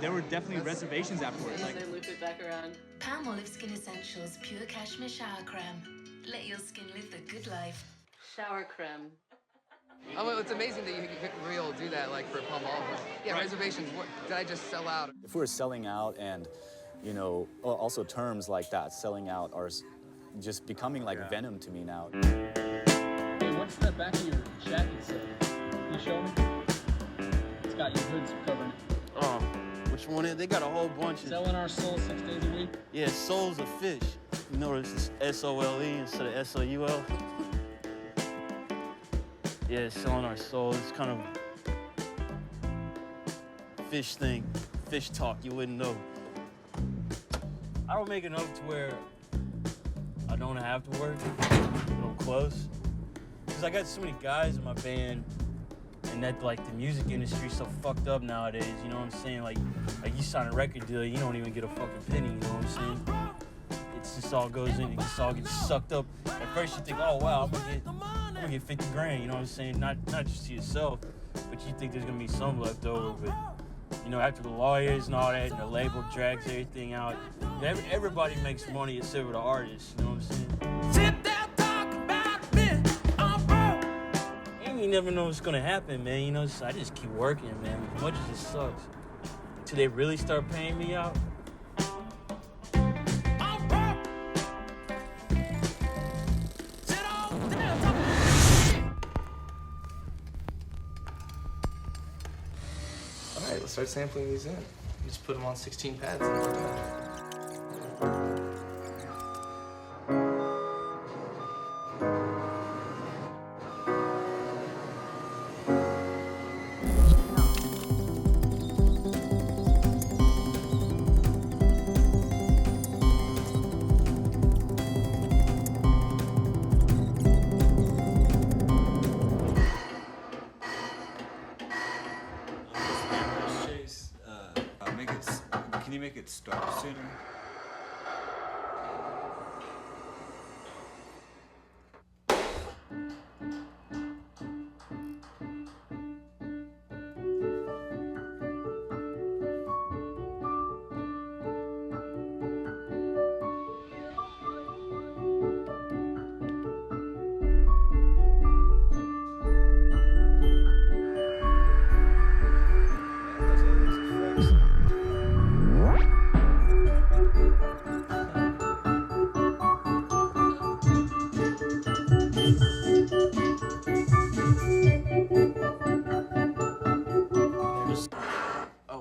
there were definitely reservations afterwards. Like, they loop it back around. Palmolive Skin Essentials Pure Cashmere Shower Creme. Let your skin live the good life. Shower creme. Oh, well, it's amazing that you could real do that, like for Palmolive. Yeah, reservations. What, did I just sell out? If we were selling out and, you know, also terms like that, selling out are just becoming like venom to me now. Hey, what's that back of your jacket say? Can you show me? It's got your hoods covering it. Oh, which one is? They got a whole bunch of... Selling our soul 6 days a week? Yeah, soul's a fish. You notice it's S-O-L-E instead of S-O-U-L. Yeah, selling our soul. It's kind of fish thing, fish talk. You wouldn't know. I don't make enough to where I don't have to work. I'm close. Cause I got so many guys in my band, and that like the music industry's so fucked up nowadays. You know what I'm saying? Like you sign a record deal, you don't even get a fucking penny. You know what I'm saying? It's just all goes in, it just all gets sucked up. At first you think, oh wow, I'm gonna get 50 grand. You know what I'm saying? Not just to yourself, but you think there's gonna be some left over. But you know, after the lawyers and all that, and the label drags everything out, everybody makes money except for the artists. You know what I'm saying? Sit down, talk about me, I'm broke. And you never know what's gonna happen, man. You know, I just keep working, man. As much as it sucks, until they really start paying me out. Alright, let's start sampling these in. Just put them on 16 pads and we're done. Can you make it start sooner?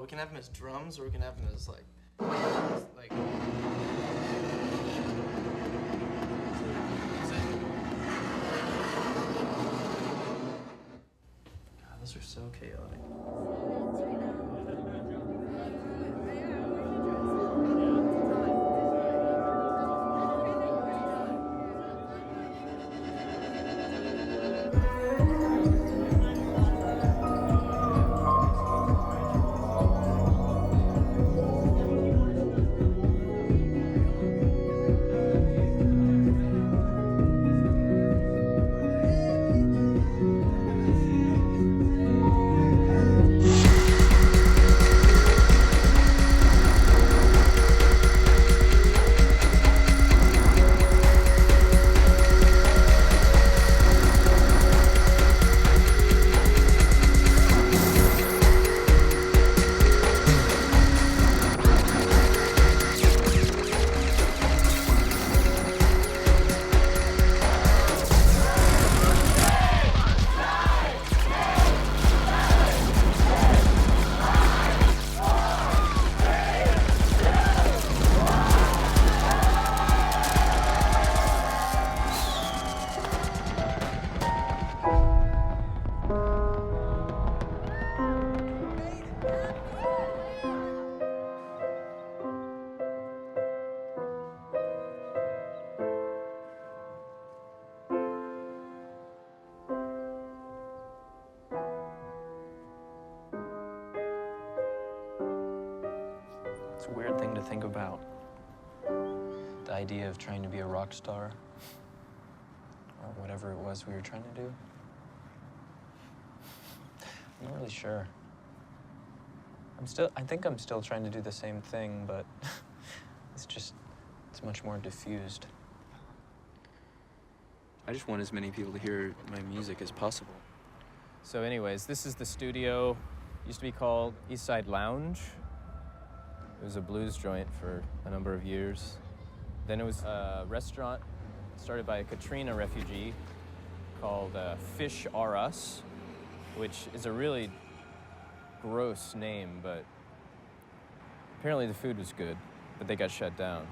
We can have them as drums, or we can have them as like. God, those are so chaotic. It's a weird thing to think about. The idea of trying to be a rock star, or whatever it was we were trying to do. I'm not really sure. I think I'm still trying to do the same thing, but it's much more diffused. I just want as many people to hear my music as possible. So anyways, this is the studio. Used to be called Eastside Lounge. It was a blues joint for a number of years. Then it was a restaurant started by a Katrina refugee called Fish R Us, which is a really gross name, but apparently the food was good, but they got shut down.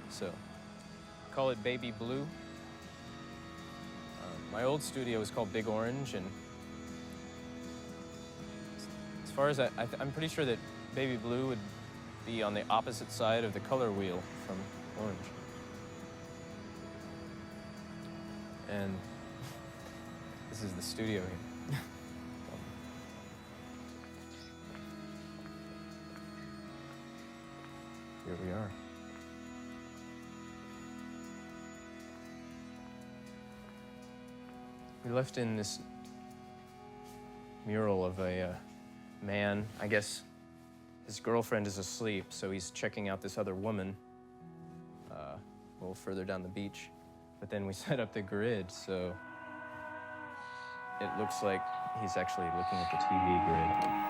So, call it Baby Blue. My old studio was called Big Orange, and as far as I'm pretty sure that Baby Blue would be on the opposite side of the color wheel from Orange. And this is the studio here. Here we are. We left in this mural of a man. I guess his girlfriend is asleep, so he's checking out this other woman a little further down the beach. But then we set up the grid, so it looks like he's actually looking at the TV grid.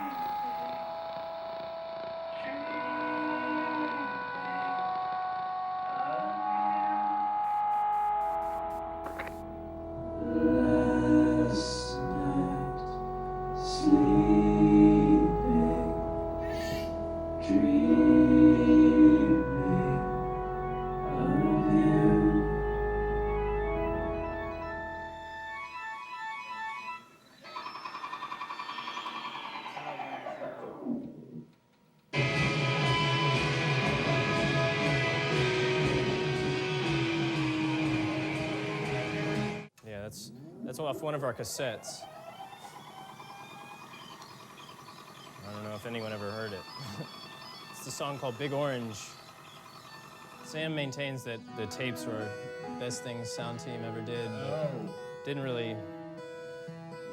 That's off one of our cassettes. I don't know if anyone ever heard it. It's the song called Big Orange. Sam maintains that the tapes were the best thing sound team ever did, but didn't really,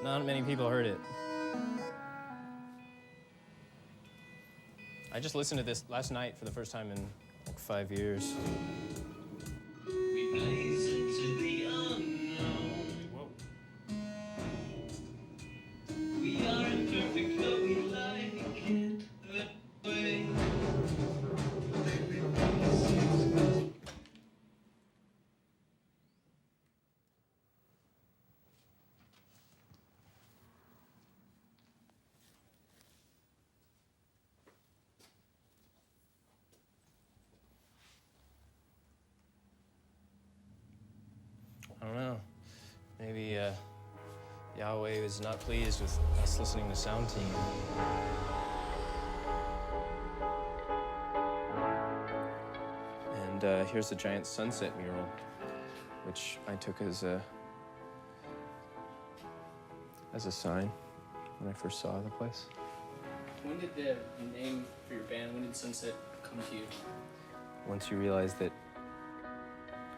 not many people heard it. I just listened to this last night for the first time in like 5 years. I don't know. Maybe Yahweh is not pleased with us listening to Sound Team. And here's the giant sunset mural, which I took as a sign when I first saw the place. When did the name for your band, when did Sunset come to you? Once you realize that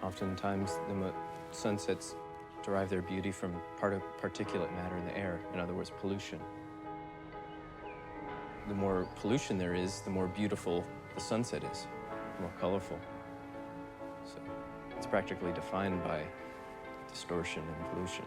oftentimes the sunsets derive their beauty from particulate matter in the air, in other words, pollution. The more pollution there is, the more beautiful the sunset is, more colorful. So it's practically defined by distortion and pollution.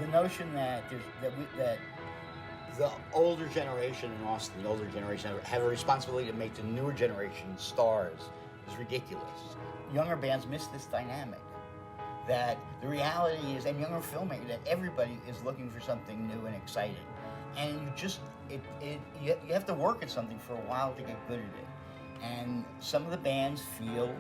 The notion that the older generation in Austin, the older generation have a responsibility to make the newer generation stars is ridiculous. Younger bands miss this dynamic. That the reality is, and younger filmmaking, that everybody is looking for something new and exciting. And you have to work at something for a while to get good at it. And some of the bands feel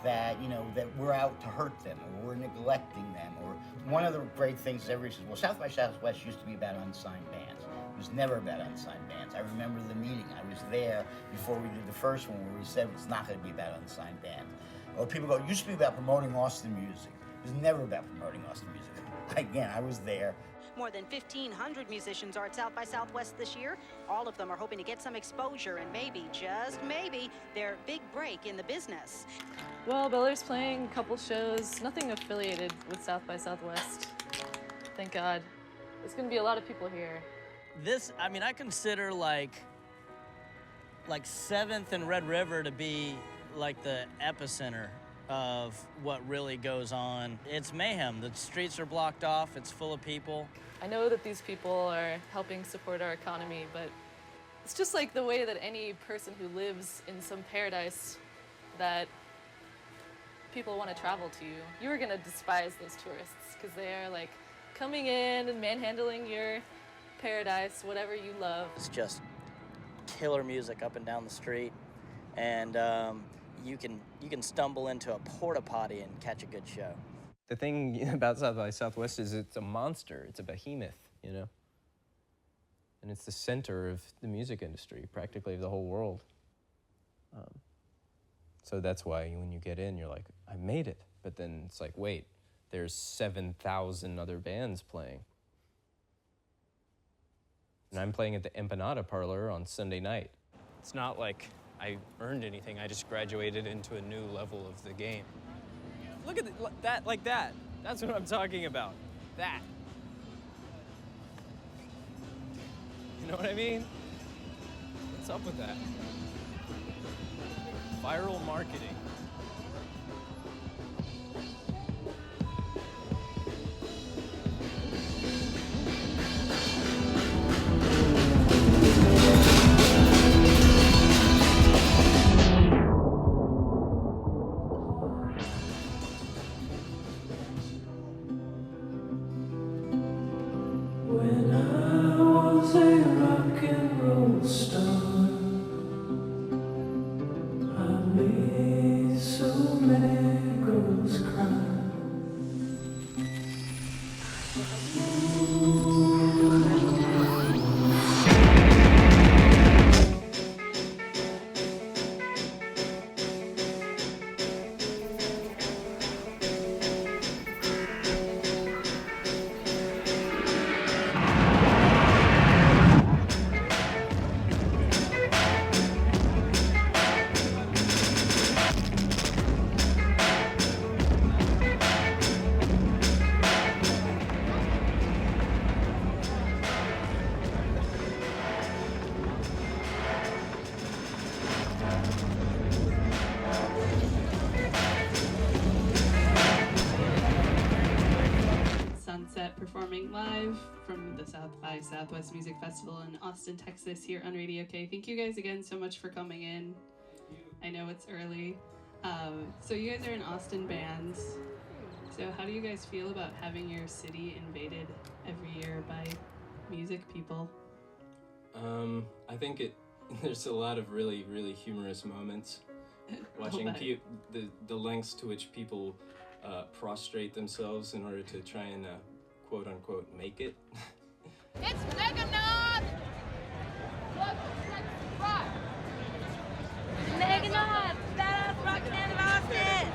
that, you know, that we're out to hurt them or we're neglecting them. Or one of the great things everybody says, well, South by Southwest used to be about unsigned bands. It was never about unsigned bands. I remember the meeting. I was there before we did the first one where we said it's not going to be about unsigned bands. Or people go, it used to be about promoting Austin music. It was never about promoting Austin music. Again, I was there. More than 1,500 musicians are at South by Southwest this year. All of them are hoping to get some exposure and maybe, just maybe, their big break in the business. Well, Beller's playing a couple shows, nothing affiliated with South by Southwest. Thank God. There's gonna be a lot of people here. This, I mean, I consider like 7th and Red River to be like the epicenter of what really goes on. It's mayhem. The streets are blocked off. It's full of people. I know that these people are helping support our economy, but it's just like the way that any person who lives in some paradise that people want to travel to. You are gonna despise those tourists because they are like coming in and manhandling your paradise, whatever you love. It's just killer music up and down the street, and you can stumble into a porta potty and catch a good show. The thing about South by Southwest is it's a monster. It's a behemoth, you know? And it's the center of the music industry, practically of the whole world. So that's why when you get in, you're like, I made it. But then it's like, wait, there's 7,000 other bands playing. And I'm playing at the Empanada Parlor on Sunday night. It's not like I earned anything. I just graduated into a new level of the game. Look at that, like that. That's what I'm talking about. That. You know what I mean? What's up with that? Viral marketing. When I was a rock and roll star, I made so many girls cry. Sunset performing live from the South by Southwest Music Festival in Austin, Texas, here on Radio K. Thank you guys again so much for coming in. I know it's early. So you guys are in Austin bands. So how do you guys feel about having your city invaded every year by music people? I think there's a lot of really, really humorous moments. Watching the lengths to which people prostrate themselves in order to try and quote unquote make it. It's Meganod! Meganod! Badass rock band of Austin!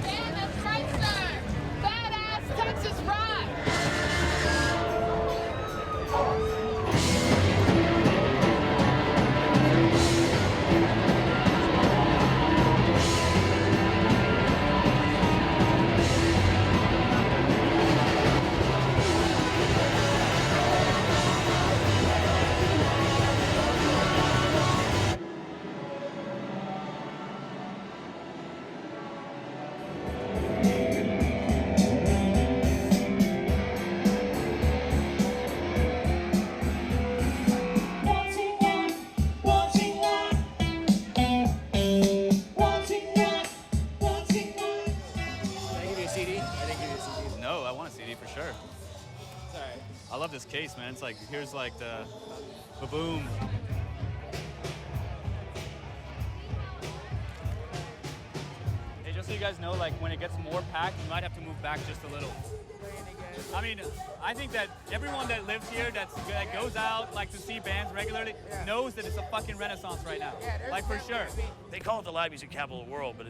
Band of Chrysler! Badass Texas rock! case, man. It's like, here's like the boom. Hey, just so you guys know, like when it gets more packed, you might have to move back just a little. I mean, I think that everyone that lives here that goes out like to see bands regularly knows that it's a fucking renaissance right now. Like for sure. They call it the live music capital of the world, but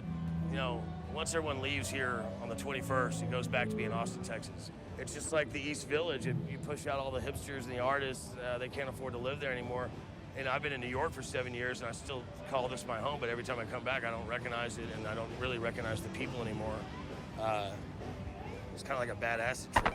you know, once everyone leaves here on the 21st, it goes back to being Austin, Texas. It's just like the East Village. If you push out all the hipsters and the artists, they can't afford to live there anymore. And I've been in New York for 7 years, and I still call this my home, but every time I come back, I don't recognize it, and I don't really recognize the people anymore. It's kind of like a bad acid trip.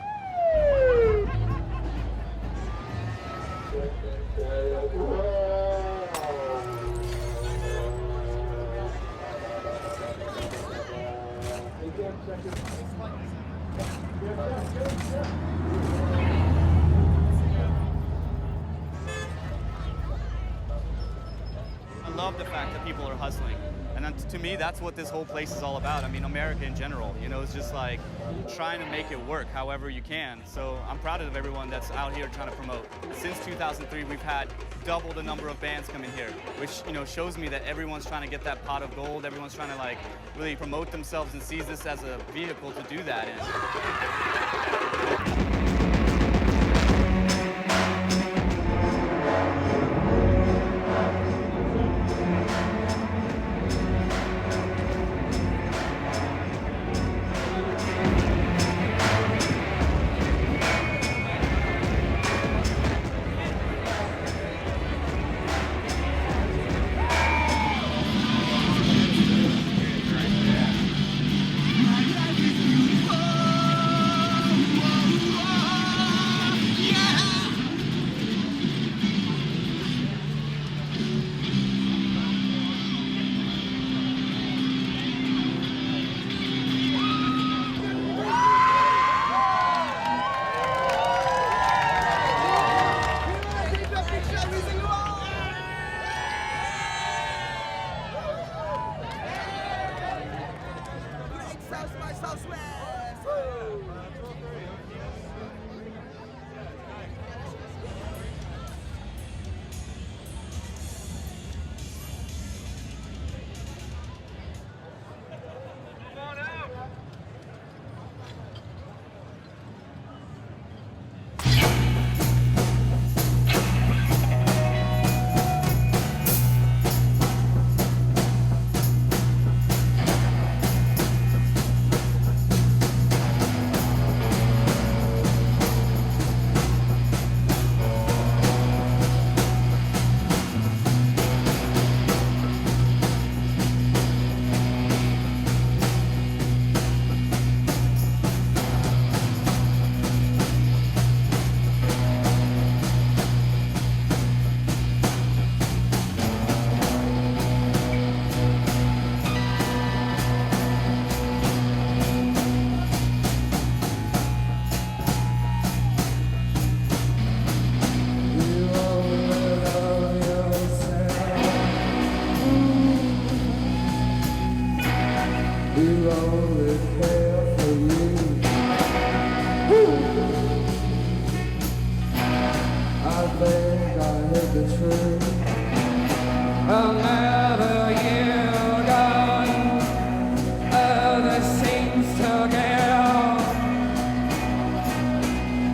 I love the fact that people are hustling. And then to me, that's what this whole place is all about. I mean, America in general, you know, it's just like trying to make it work however you can. So I'm proud of everyone that's out here trying to promote. Since 2003, we've had double the number of bands come in here, which, you know, shows me that everyone's trying to get that pot of gold. Everyone's trying to like really promote themselves and sees this as a vehicle to do that in.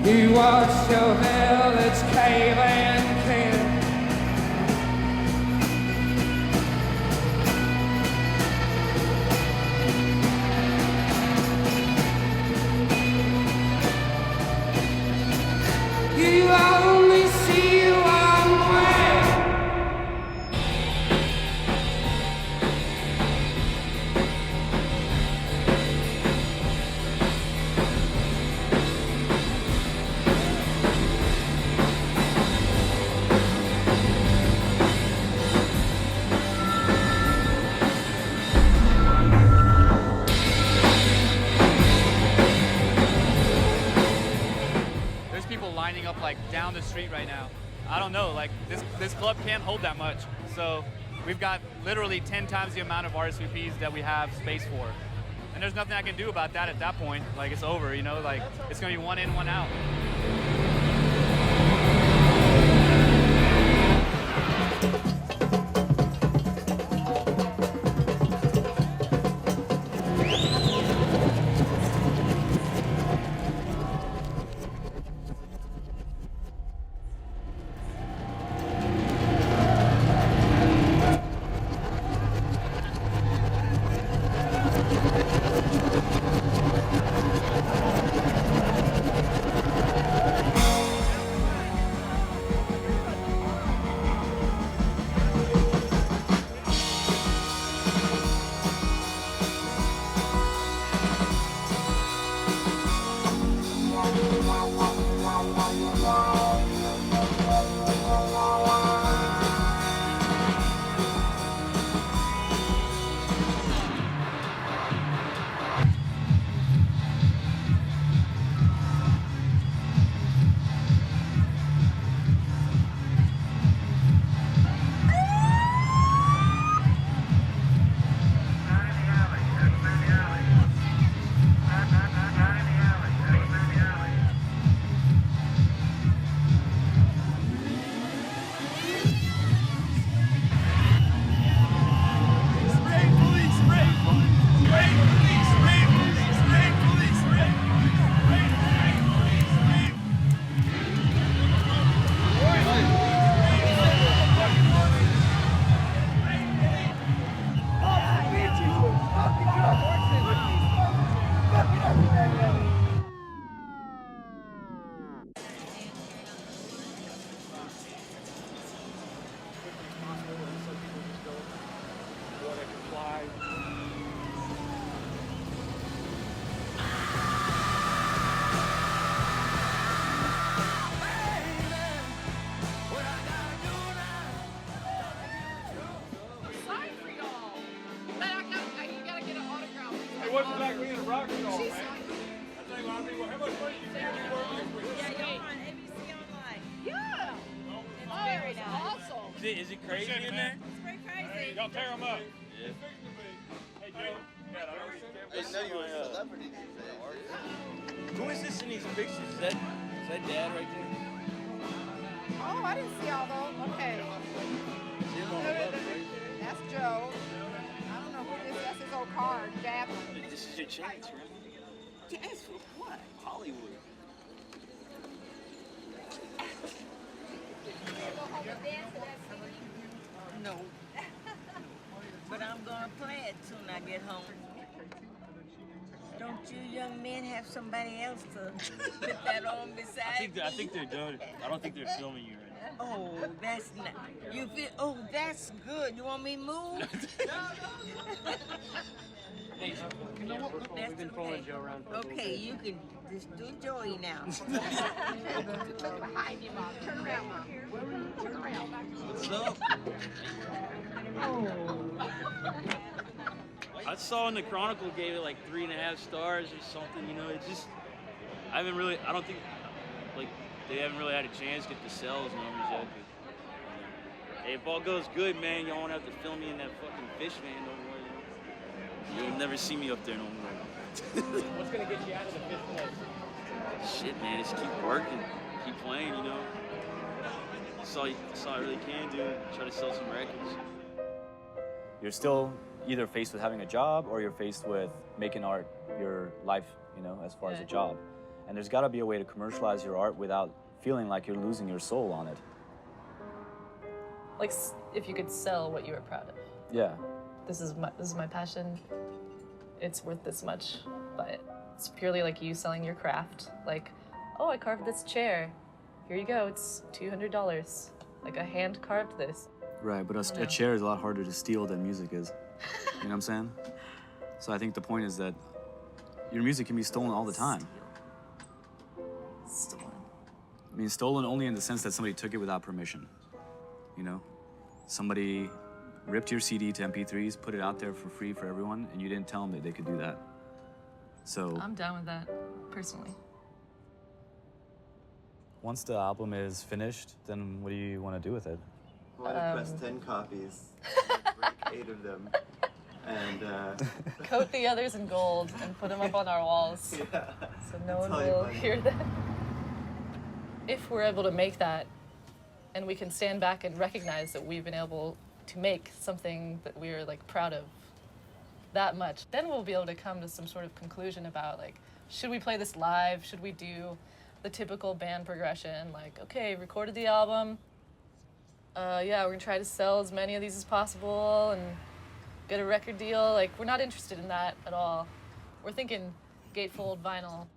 You watched your village cave and kill. You only see one way. There's people lining up like down the street right now. I don't know, like this club can't hold that much. So we've got literally 10 times the amount of RSVPs that we have space for. And there's nothing I can do about that at that point. Like it's over, you know, like it's gonna be one in, one out. What's it like being a rock star, man? I think, how much money you get to work with? Yeah, y'all on ABC Online. Yeah. It's very nice. Awesome. Is it crazy in there? It's pretty crazy. Y'all tear them up. Yeah. Hey, Joe. I didn't know you were a celebrity. Who is this in these pictures? Is that Dad right there? Oh, I didn't see all those. Okay. That's Joe. I don't know who this is. That's his old car. Dab. This is your chance, right? Chance for what? Hollywood. No. But I'm gonna play it soon I get home. Don't you young men have somebody else to put that on beside I think they're done. I don't think they're filming you right now. Oh, that's not. You feel? Oh, that's good. You want me to move? Hey, you know what? We've been following Joe around for Okay, you can just do Joey now. Look behind you, Mom. Turn around, Mom. Turn around. What's up? I saw in the Chronicle gave it like 3.5 stars or something. You know, it just I don't think like they haven't really had a chance to get the sales numbers yet. But, hey, if all goes good, man, y'all won't have to film me in that fucking fish van no more. You know? You'll never see me up there no more. What's gonna get you out of the fifth place? Shit, man, just keep working, keep playing. You know, that's all I really can do. Try to sell some records. You're still either faced with having a job or you're faced with making art your life, you know, as far as a job. And there's got to be a way to commercialize your art without feeling like you're losing your soul on it. Like if you could sell what you were proud of. Yeah. This is my passion. It's worth this much, but it's purely like you selling your craft. Like, oh, I carved this chair. Here you go. It's $200. Like I hand carved this. Right, but a chair is a lot harder to steal than music is. You know what I'm saying? So I think the point is that your music can be stolen all the time. Stolen. I mean, stolen only in the sense that somebody took it without permission. You know? Somebody ripped your CD to MP3s, put it out there for free for everyone, and you didn't tell them that they could do that. So I'm down with that, personally. once the album is finished, then what do you want to do with it? I want to press 10 copies, break 8 of them, and coat the others in gold and put them up on our walls, yeah, so no one all your will money. hear them. If we're able to make that and we can stand back and recognize that we've been able to make something that we're like proud of that much, then we'll be able to come to some sort of conclusion about like, should we play this live? Should we do the typical band progression? Like, okay, recorded the album. Yeah, we're gonna try to sell as many of these as possible and get a record deal. Like, we're not interested in that at all. We're thinking gatefold vinyl,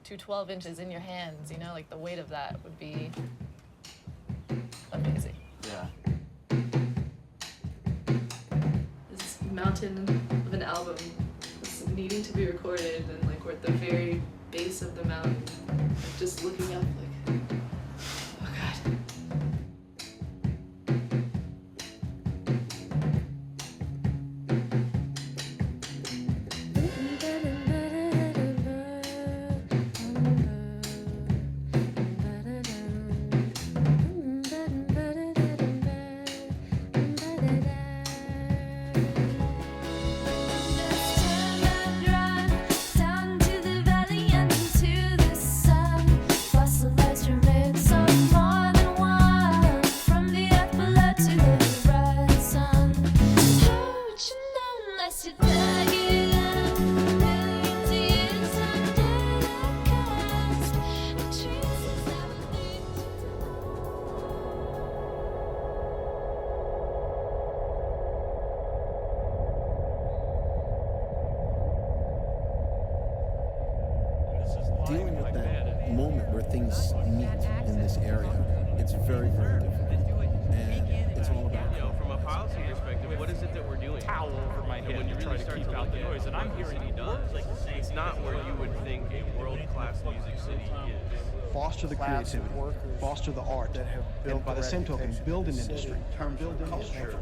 212 inches in your hands, you know, like the weight of that would be amazing. Yeah. This mountain of an album was needing to be recorded, and like we're at the very base of the mountain, just looking up like, oh God. Dealing with that moment where things meet in this area, it's very, very difficult. And it's all about, you know, from a policy perspective, what is it that we're doing? Towel over my head when you really start to keep out the noise. And I'm hearing it does. It's not where you would think a world-class music city is. Foster the creativity, foster the art, and by the same token, build an industry. Build an industry.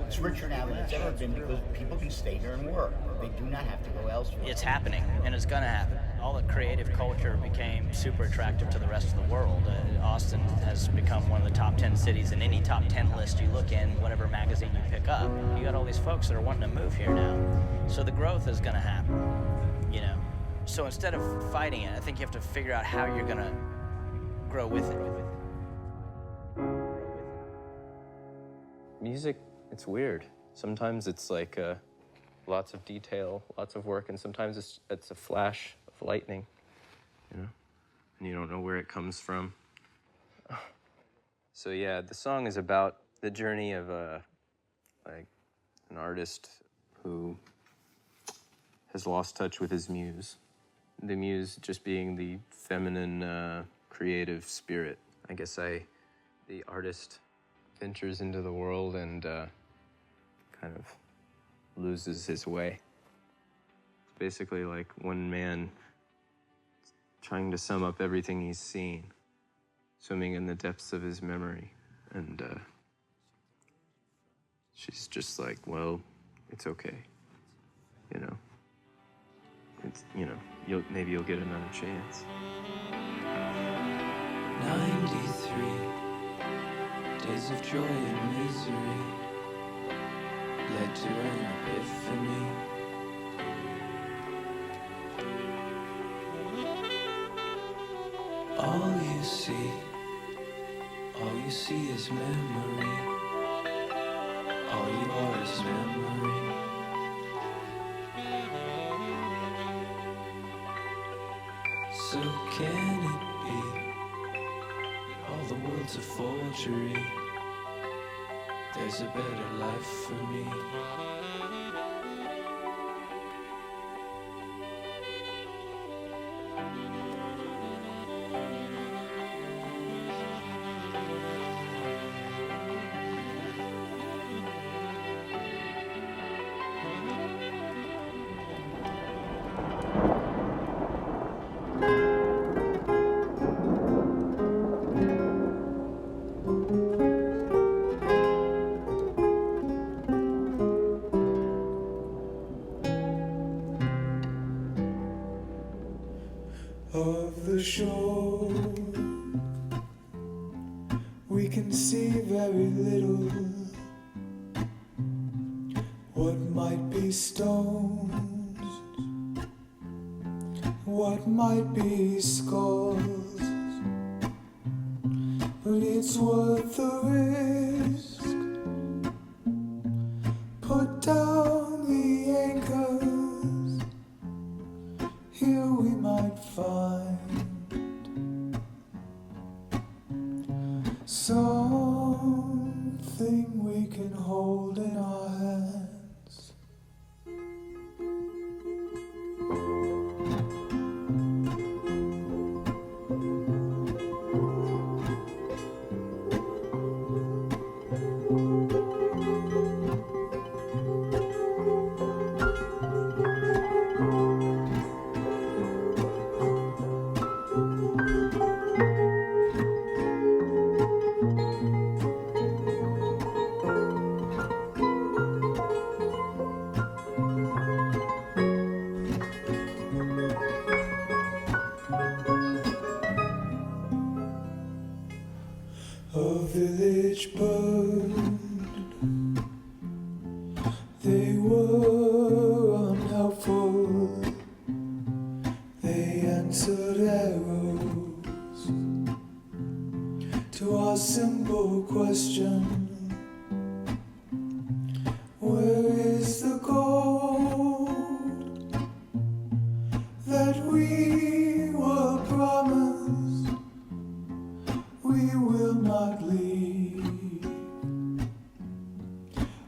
It's richer now than it's ever been because people can stay here and work. They do not have to go elsewhere. It's happening, and it's gonna happen. All the creative culture became super attractive to the rest of the world. Austin has become one of the top 10 cities in any top 10 list you look in, whatever magazine you pick up. You got all these folks that are wanting to move here now. So the growth is gonna happen, you know. So instead of fighting it, I think you have to figure out how you're gonna grow with it. Music, it's weird. Sometimes it's like lots of detail, lots of work, and sometimes it's a flash of lightning, you know, and you don't know where it comes from. So yeah, the song is about the journey of like an artist who has lost touch with his muse. The muse just being the feminine, creative spirit. I guess the artist ventures into the world and kind of loses his way. It's basically like one man trying to sum up everything he's seen, swimming in the depths of his memory. And she's just like, well, it's okay. You know, it's, you know, maybe you'll get another chance. 93 days of joy and misery led to an epiphany. All you see is memory. All you are is memory. So can it be all the world's a forgery? There's a better life for me. Of the shore, we can see very little. What might be stones, what might be skulls, but but it's worth the risk. Put down the anchors, here we might find something we can hold in our hands. A village burned. They were unhelpful. They answered arrows to our simple question: where is the gold that we were promised? We will not leave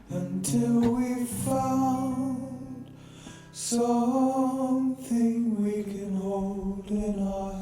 until we found something we can hold in our